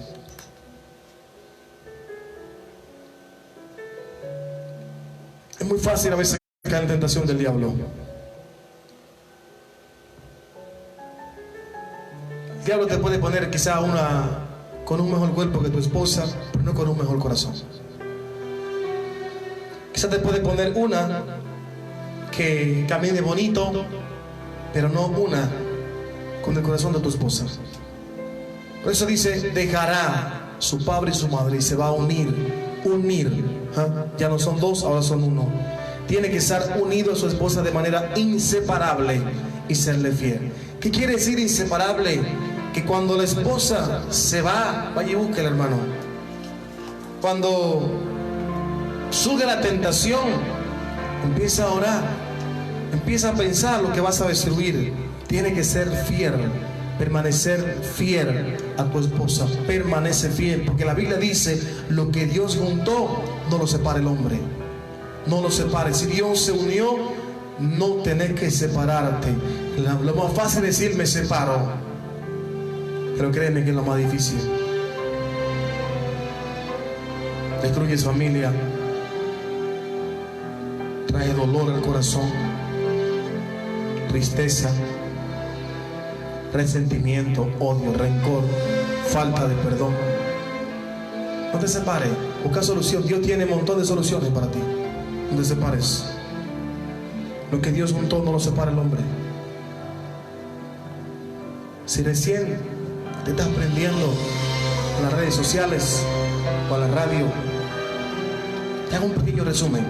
Es muy fácil a veces caer en tentación del diablo. El diablo te puede poner quizá una con un mejor cuerpo que tu esposa, pero no con un mejor corazón. Quizá te puede poner una que camine bonito, pero no una con el corazón de tu esposa. Por eso dice, dejará su padre y su madre y se va a unir. Ya no son dos, ahora son uno. Tiene que estar unido a su esposa de manera inseparable y serle fiel. ¿Qué quiere decir inseparable? Que cuando la esposa se va, vaya y búsquela, hermano. Cuando surge la tentación, empieza a orar, empieza a pensar lo que vas a destruir. Tiene que ser fiel, permanecer fiel a tu esposa. Permanece fiel, porque la Biblia dice: lo que Dios juntó, no lo separe el hombre. No lo separe. Si Dios se unió, no tenés que separarte. Lo más fácil es decir: me separo. Pero créeme que es lo más difícil. destruyes familia, trae dolor al corazón, tristeza, resentimiento, odio, rencor, falta de perdón. No te separes, busca solución. Dios tiene un montón de soluciones para ti. No te separes. Lo que Dios juntó no lo separa el hombre. Si recién te estás prendiendo en las redes sociales o a la radio, te hago un pequeño resumen.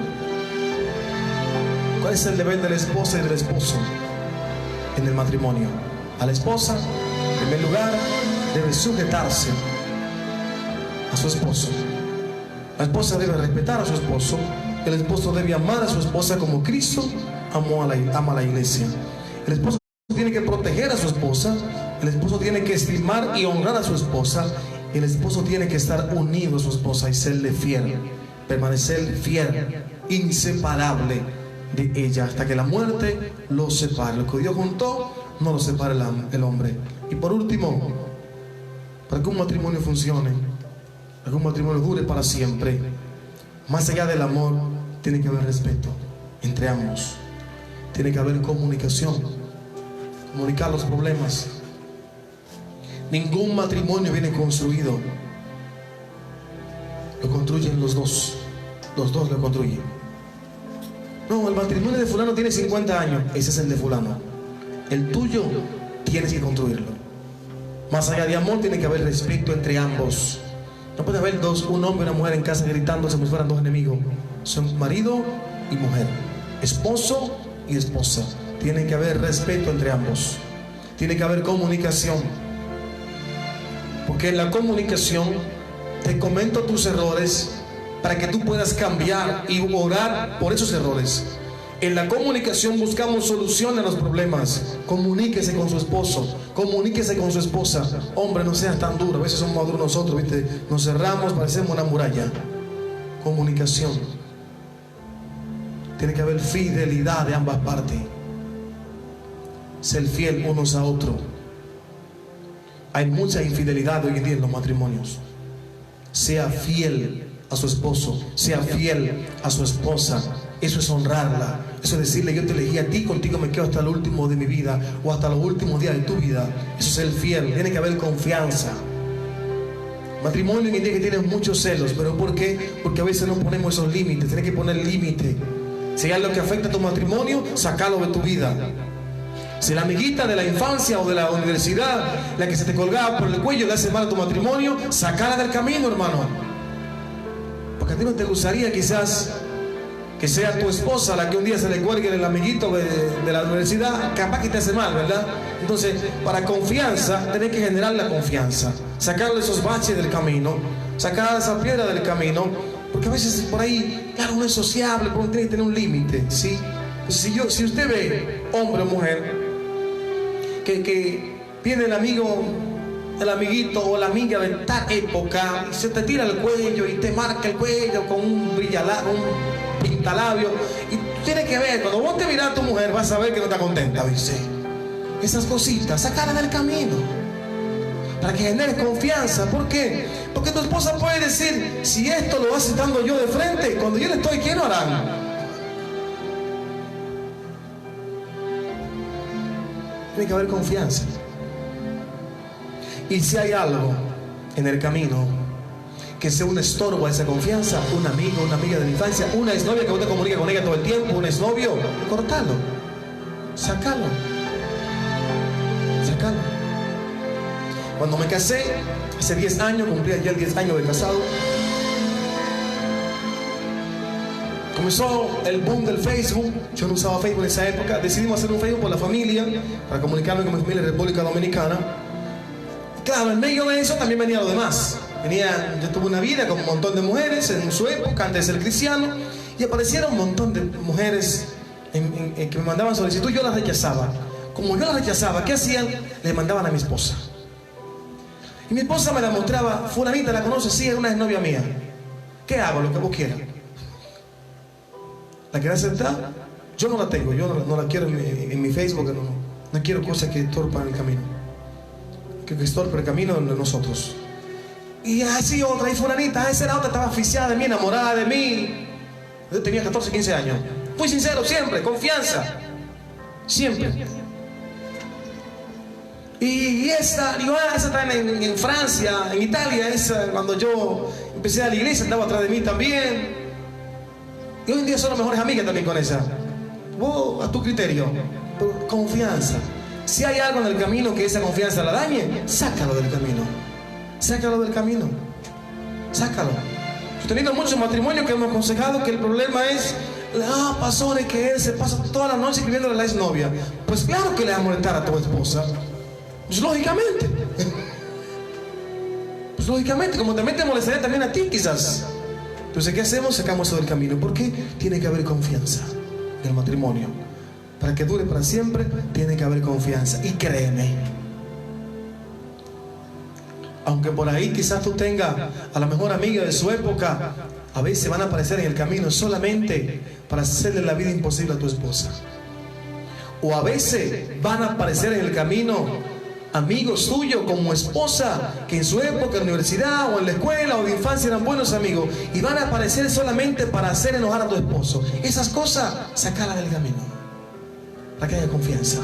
¿Cuál es el deber de la esposa y del esposo en el matrimonio? A la esposa, en primer lugar, debe sujetarse a su esposo. La esposa debe respetar a su esposo. El esposo debe amar a su esposa como Cristo ama a la iglesia. El esposo tiene que proteger a su esposa. El esposo tiene que estimar y honrar a su esposa. Y el esposo tiene que estar unido a su esposa y serle fiel, permanecer fiel, inseparable de ella hasta que la muerte lo separe. Lo que Dios juntó no lo separa el hombre. Y por último, para que un matrimonio funcione, para que un matrimonio dure para siempre, más allá del amor, tiene que haber respeto entre ambos. Tiene que haber comunicación, comunicar los problemas. Ningún matrimonio viene construido, lo construyen los dos lo construyen. No, el matrimonio de fulano tiene 50 años, ese es el de fulano. El tuyo tienes que construirlo. Más allá de amor, tiene que haber respeto entre ambos. No puede haber un hombre y una mujer en casa gritándose como si fueran dos enemigos. Son marido y mujer, esposo y esposa. Tiene que haber respeto entre ambos. Tiene que haber comunicación, porque en la comunicación te comento tus errores para que tú puedas cambiar y orar por esos errores. En la comunicación buscamos solución a los problemas. Comuníquese con su esposo, comuníquese con su esposa. Hombre, no seas tan duro. A veces somos maduros nosotros, ¿viste? Nos cerramos, parecemos una muralla. Comunicación. Tiene que haber fidelidad de ambas partes. Ser fiel unos a otros. Hay mucha infidelidad hoy en día en los matrimonios. Sea fiel a su esposo, sea fiel a su esposa. Eso es honrarla. Eso es decirle: yo te elegí a ti, contigo me quedo hasta el último de mi vida o hasta los últimos días de tu vida. Eso es ser fiel. Tiene que haber confianza. Matrimonio en el día que tiene muchos celos. ¿Pero por qué? Porque a veces no ponemos esos límites. Tienes que poner límite. Si hay algo que afecta a tu matrimonio, sácalo de tu vida. Si la amiguita de la infancia o de la universidad, la que se te colgaba por el cuello, le hace mal a tu matrimonio, sácala del camino, hermano. Porque a ti no te gustaría quizás que sea tu esposa la que un día se le cuelgue el amiguito de la universidad. Capaz que te hace mal, ¿verdad? Entonces, para confianza, tenés que generar la confianza. Sacarle esos baches del camino, sacar esa piedra del camino. Porque a veces por ahí, claro, uno es sociable, pero uno tiene que tener un límite, ¿sí? Entonces, si usted ve, hombre o mujer, que viene el amigo, el amiguito o la amiga de tal época, y se te tira el cuello y te marca el cuello con un pintalabio, y tú tienes que ver, cuando vos te miras a tu mujer, vas a ver que no está contenta, dice. Esas cositas, sacarlas del camino, para que generes confianza. ¿Por qué? Porque tu esposa puede decir: si esto lo hace estando yo de frente, cuando yo no estoy, ¿quién lo hará? Tiene que haber confianza. Y si hay algo en el camino que sea un estorbo a esa confianza, un amigo, una amiga de la infancia, una exnovia que usted comunica con ella todo el tiempo, un exnovio, cortalo, sacalo. Cuando me casé, hace 10 años, cumplía ya 10 años de casado, comenzó el boom del Facebook. Yo no usaba Facebook en esa época. Decidimos hacer un Facebook por la familia, para comunicarme con mi familia en República Dominicana. Claro, en medio de eso también venía lo demás. Yo tuve una vida con un montón de mujeres en su época, antes de ser cristiano, y aparecieron un montón de mujeres que me mandaban solicitud. Yo las rechazaba. Como yo las rechazaba, ¿qué hacían? Le mandaban a mi esposa. Y mi esposa me la mostraba: fulanita, ¿la conoces? Sí, es una exnovia mía. ¿Qué hago? Lo que vos quieras. ¿La querés aceptar? Yo no la tengo, yo no la quiero en mi Facebook. No quiero cosas que estorpan el camino, que estorpen el camino de nosotros. Y así otra, y fulanita, esa era otra, estaba asfixiada de mí, enamorada de mí. Yo tenía 14, 15 años. Fui sincero siempre, confianza. Siempre. Y esa, digo, esa está en Francia, en Italia, esa, cuando yo empecé a la iglesia, andaba atrás de mí también. Y hoy en día son las mejores amigas también con esa. Vos, a tu criterio. Pero confianza. Si hay algo en el camino que esa confianza la dañe, sácalo del camino. Sácalo del camino. Sácalo. Yo he tenido muchos matrimonios que hemos aconsejado que el problema es, pastores, que él se pasa toda la noche escribiéndole a la exnovia. Pues claro que le va a molestar a tu esposa. Pues lógicamente. Pues lógicamente, como también te molestaría también a ti quizás. Entonces, ¿qué hacemos? Sacamos eso del camino. ¿Por qué? Tiene que haber confianza en el matrimonio. Para que dure para siempre, tiene que haber confianza. Y créeme, aunque por ahí quizás tú tengas a la mejor amiga de su época, a veces van a aparecer en el camino solamente para hacerle la vida imposible a tu esposa. O a veces van a aparecer en el camino amigos tuyos como esposa que en su época, en la universidad o en la escuela o de infancia eran buenos amigos, y van a aparecer solamente para hacer enojar a tu esposo. Esas cosas, sacala del camino, para que haya confianza.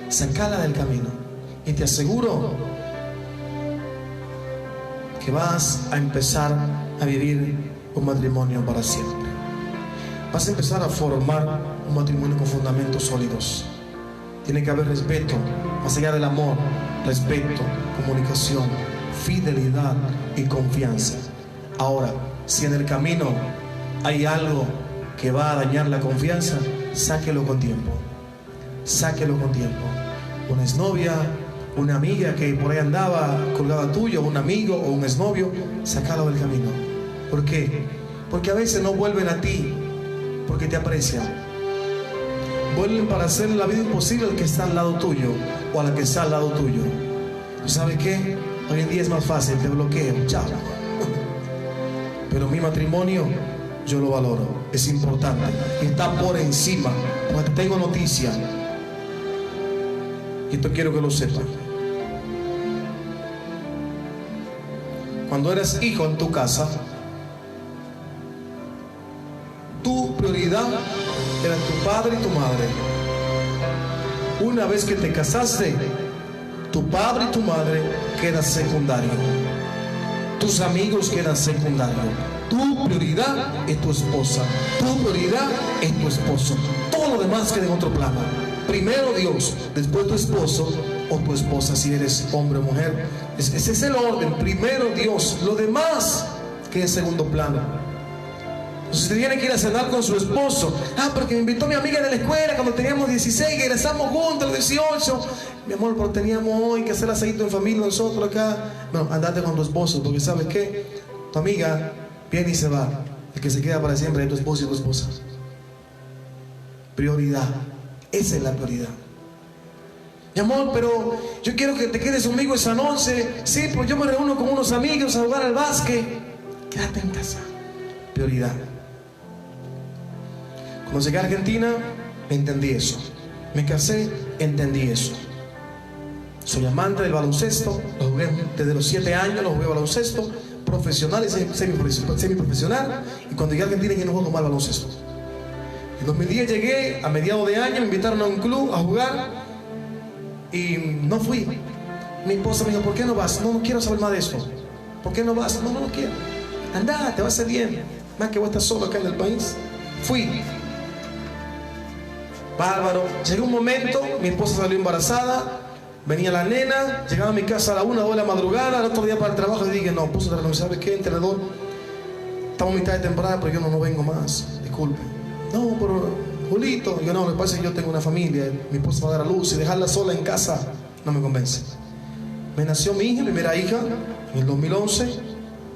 Sacala del camino, y te aseguro que vas a empezar a vivir un matrimonio para siempre. Vas a empezar a formar un matrimonio con fundamentos sólidos. Tiene que haber respeto, más allá del amor, respeto, comunicación, fidelidad y confianza. Ahora, si en el camino hay algo que va a dañar la confianza, sáquelo con tiempo. Sáquelo con tiempo. Una exnovia, una amiga que por ahí andaba colgada tuyo, un amigo o un exnovio, sácalo del camino. ¿Por qué? Porque a veces no vuelven a ti porque te aprecian. Vuelven para hacer la vida imposible al que está al lado tuyo o a la que está al lado tuyo. ¿Sabes qué? Hoy en día es más fácil, te bloqueo, chao. Pero mi matrimonio yo lo valoro, es importante, está por encima, porque tengo noticia. Y esto quiero que lo sepan. Cuando eres hijo en tu casa, tu prioridad eran tu padre y tu madre. Una vez que te casaste, tu padre y tu madre quedan secundarios. Tus amigos quedan secundarios. Tu prioridad es tu esposa. Tu prioridad es tu esposo. Todo lo demás queda en otro plano. Primero Dios, después tu esposo o tu esposa, si eres hombre o mujer. Ese es el orden. Primero Dios, lo demás queda en segundo plano. Entonces se tiene que ir a cenar con su esposo. Porque me invitó mi amiga de la escuela cuando teníamos 16, que regresamos juntos a los 18. Mi amor, pero teníamos hoy que hacer asadito en familia nosotros acá. No, andate con tu esposo, porque ¿sabes qué? Tu amiga viene y se va. El que se queda para siempre es tu esposo y tu esposa. Prioridad. Esa es la prioridad. Mi amor, pero yo quiero que te quedes conmigo esa noche. Sí, pues yo me reúno con unos amigos a jugar al básquet. Quédate en casa. Prioridad. Cuando llegué a Argentina, entendí eso. Me casé, entendí eso. Soy amante del baloncesto. Lo jugué desde los 7 años, lo jugué baloncesto profesional y semiprofesional. Y cuando llegué a Argentina, ya no juego más baloncesto. En 2010 llegué, a mediados de año, me invitaron a un club a jugar y no fui. Mi esposa me dijo, ¿por qué no vas? No, no quiero saber más de eso. ¿Por qué no vas? No, no quiero. Andá, te va a hacer bien. Más que vos estás solo acá en el país. Fui. Bárbaro. Llegó un momento, mi esposa salió embarazada, venía la nena, llegaba a mi casa a la 1 o 2 de la madrugada, el otro día para el trabajo y dije, no, puse la renuncia, ¿sabes qué, entrenador? Estamos a mitad de temporada, pero yo no vengo más, disculpe. No, pero Julito, yo no, lo que pasa es que yo tengo una familia, mi esposa va a dar a luz y dejarla sola en casa no me convence. Me nació mi hija, primera hija, en el 2011,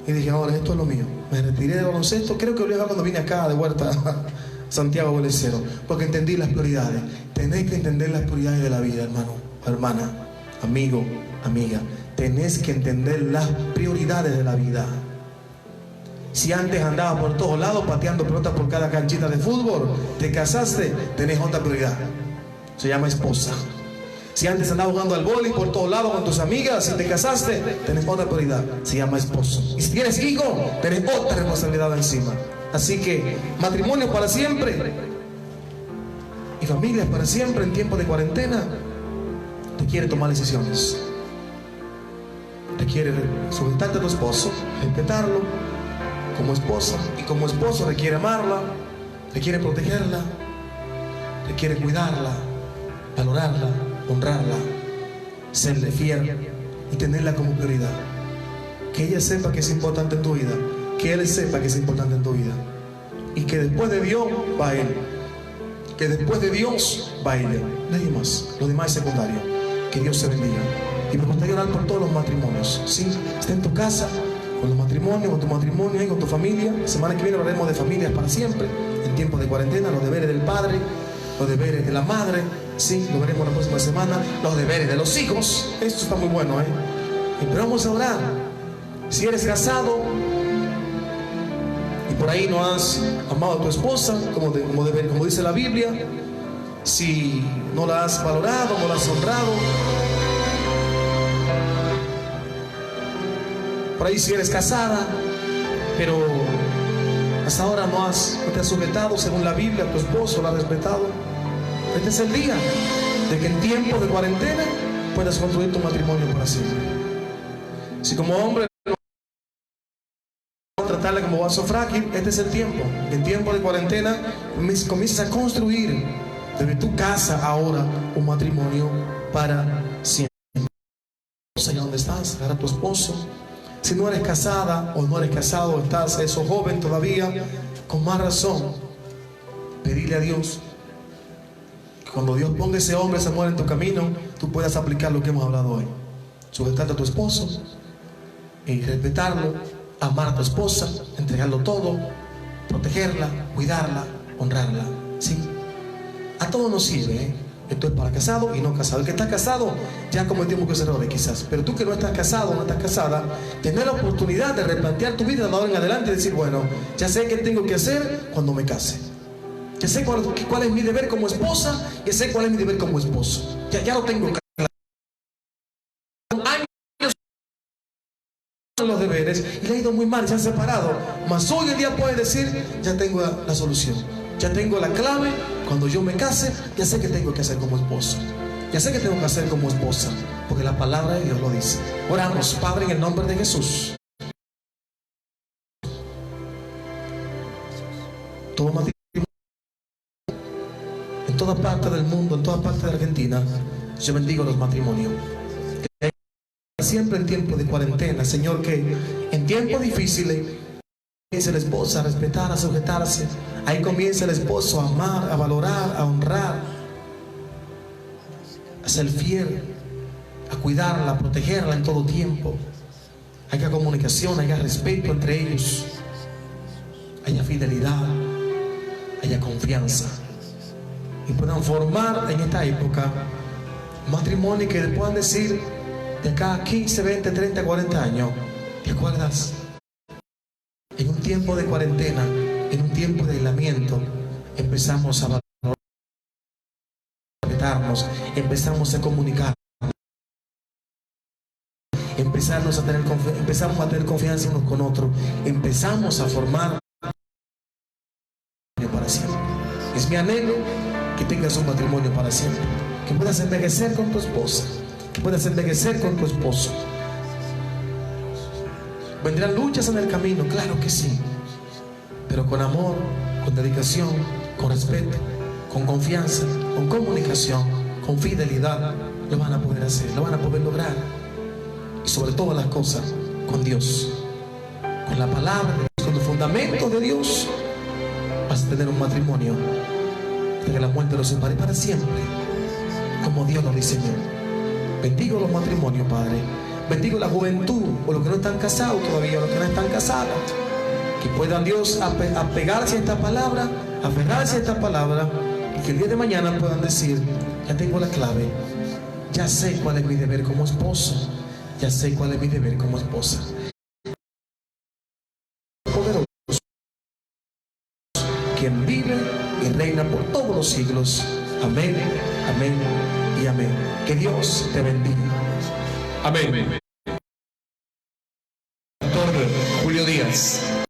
y dije, ahora esto es lo mío. Me retiré del baloncesto, creo que lo dije cuando vine acá de vuelta a Santiago Bolecero, porque entendí las prioridades. Tenés que entender las prioridades de la vida, hermano, hermana, amigo, amiga. Tenés que entender las prioridades de la vida. Si antes andabas por todos lados pateando pelotas por cada canchita de fútbol, te casaste, tenés otra prioridad. Se llama esposa. Si antes andabas jugando al vóley por todos lados con tus amigas, si te casaste, tenés otra prioridad, se llama esposo. Y si tienes hijo, tenés otra responsabilidad encima. Así que matrimonio para siempre y familias para siempre en tiempo de cuarentena requiere tomar decisiones. Requiere sujetarte a tu esposo, respetarlo como esposa, y como esposo requiere amarla, requiere protegerla, requiere cuidarla, valorarla, honrarla, serle fiel y tenerla como prioridad. Que ella sepa que es importante en tu vida, que él sepa que es importante en tu vida, y que después de Dios va él, que después de Dios va ella, nadie más. Lo demás es secundario. Que Dios se bendiga. Y me gustaría orar por todos los matrimonios. Sí, está en tu casa, con los matrimonios, con tu matrimonio y con tu familia. La semana que viene hablaremos de familias para siempre, en tiempo de cuarentena, los deberes del padre, los deberes de la madre. Sí, lo veremos la próxima semana. Los deberes de los hijos. Esto está muy bueno, Pero vamos a orar. Si eres casado y por ahí no has amado a tu esposa como dice la Biblia, si no la has valorado, no la has honrado, por ahí si eres casada, pero hasta ahora no te has sujetado según la Biblia a tu esposo, lo has respetado, este es el día de que en tiempo de cuarentena puedas construir tu matrimonio para siempre. Si como hombre tratarla como vaso frágil, este es el tiempo. En tiempo de cuarentena comienzas a construir desde tu casa ahora un matrimonio para siempre. Allá donde estás, agarra a tu esposo. Si no eres casada o no eres casado, estás joven todavía, con más razón, pedirle a Dios que cuando Dios ponga ese hombre, esa mujer en tu camino, tú puedas aplicar lo que hemos hablado hoy. Sujetarte a tu esposo y respetarlo, amar a tu esposa, entregarlo todo, protegerla, cuidarla, honrarla. ¿Sí? A todo nos sirve, Esto es para casado y no casado. El que está casado ya cometió muchos errores quizás, pero tú que no estás casado o no estás casada, tener la oportunidad de replantear tu vida de ahora en adelante y decir, bueno, ya sé qué tengo que hacer cuando me case. Ya sé cuál es mi deber como esposa, ya sé cuál es mi deber como esposo. Ya lo tengo claro. Los deberes y le ha ido muy mal, se han separado, mas hoy en día puede decir, ya tengo la solución, ya tengo la clave. Cuando yo me case, ya sé qué tengo que hacer como esposo, ya sé qué tengo que hacer como esposa, porque la palabra de Dios lo dice. Oramos, Padre, en el nombre de Jesús. Todo matrimonio en toda parte del mundo, en toda parte de Argentina, yo bendigo los matrimonios. Siempre en tiempo de cuarentena, Señor, que en tiempos difíciles comience la esposa a respetar, a sujetarse. Ahí comienza el esposo a amar, a valorar, a honrar, a ser fiel, a cuidarla, a protegerla en todo tiempo. Haya comunicación, haya respeto entre ellos, haya fidelidad, haya confianza, y puedan formar en esta época matrimonios que puedan decir de acá a 15, 20, 30, 40 años, ¿te acuerdas? En un tiempo de cuarentena, en un tiempo de aislamiento, empezamos a respetarnos, empezamos a comunicar, empezamos a tener confianza unos con otros, empezamos a formar para siempre. Es mi anhelo que tengas un matrimonio para siempre, que puedas envejecer con tu esposa, que puedas envejecer con tu esposo. Vendrán luchas en el camino, claro que sí, pero con amor, con dedicación, con respeto, con confianza, con comunicación, con fidelidad, lo van a poder hacer, lo van a poder lograr. Y sobre todas las cosas, con Dios, con la palabra de Dios, con los fundamentos de Dios, vas a tener un matrimonio hasta que la muerte los separe para siempre, como Dios lo diseñó. Bendigo los matrimonios, Padre. Bendigo la juventud, o los que no están casados todavía, o los que no están casadas, que puedan, Dios, apegarse a esta palabra, aferrarse a esta palabra, y que el día de mañana puedan decir, ya tengo la clave, ya sé cuál es mi deber como esposo, ya sé cuál es mi deber como esposa. Poderoso, quien vive y reina por todos los siglos. Amén, amén. y amén. Que Dios te bendiga. Amén. Doctor Julio Díaz.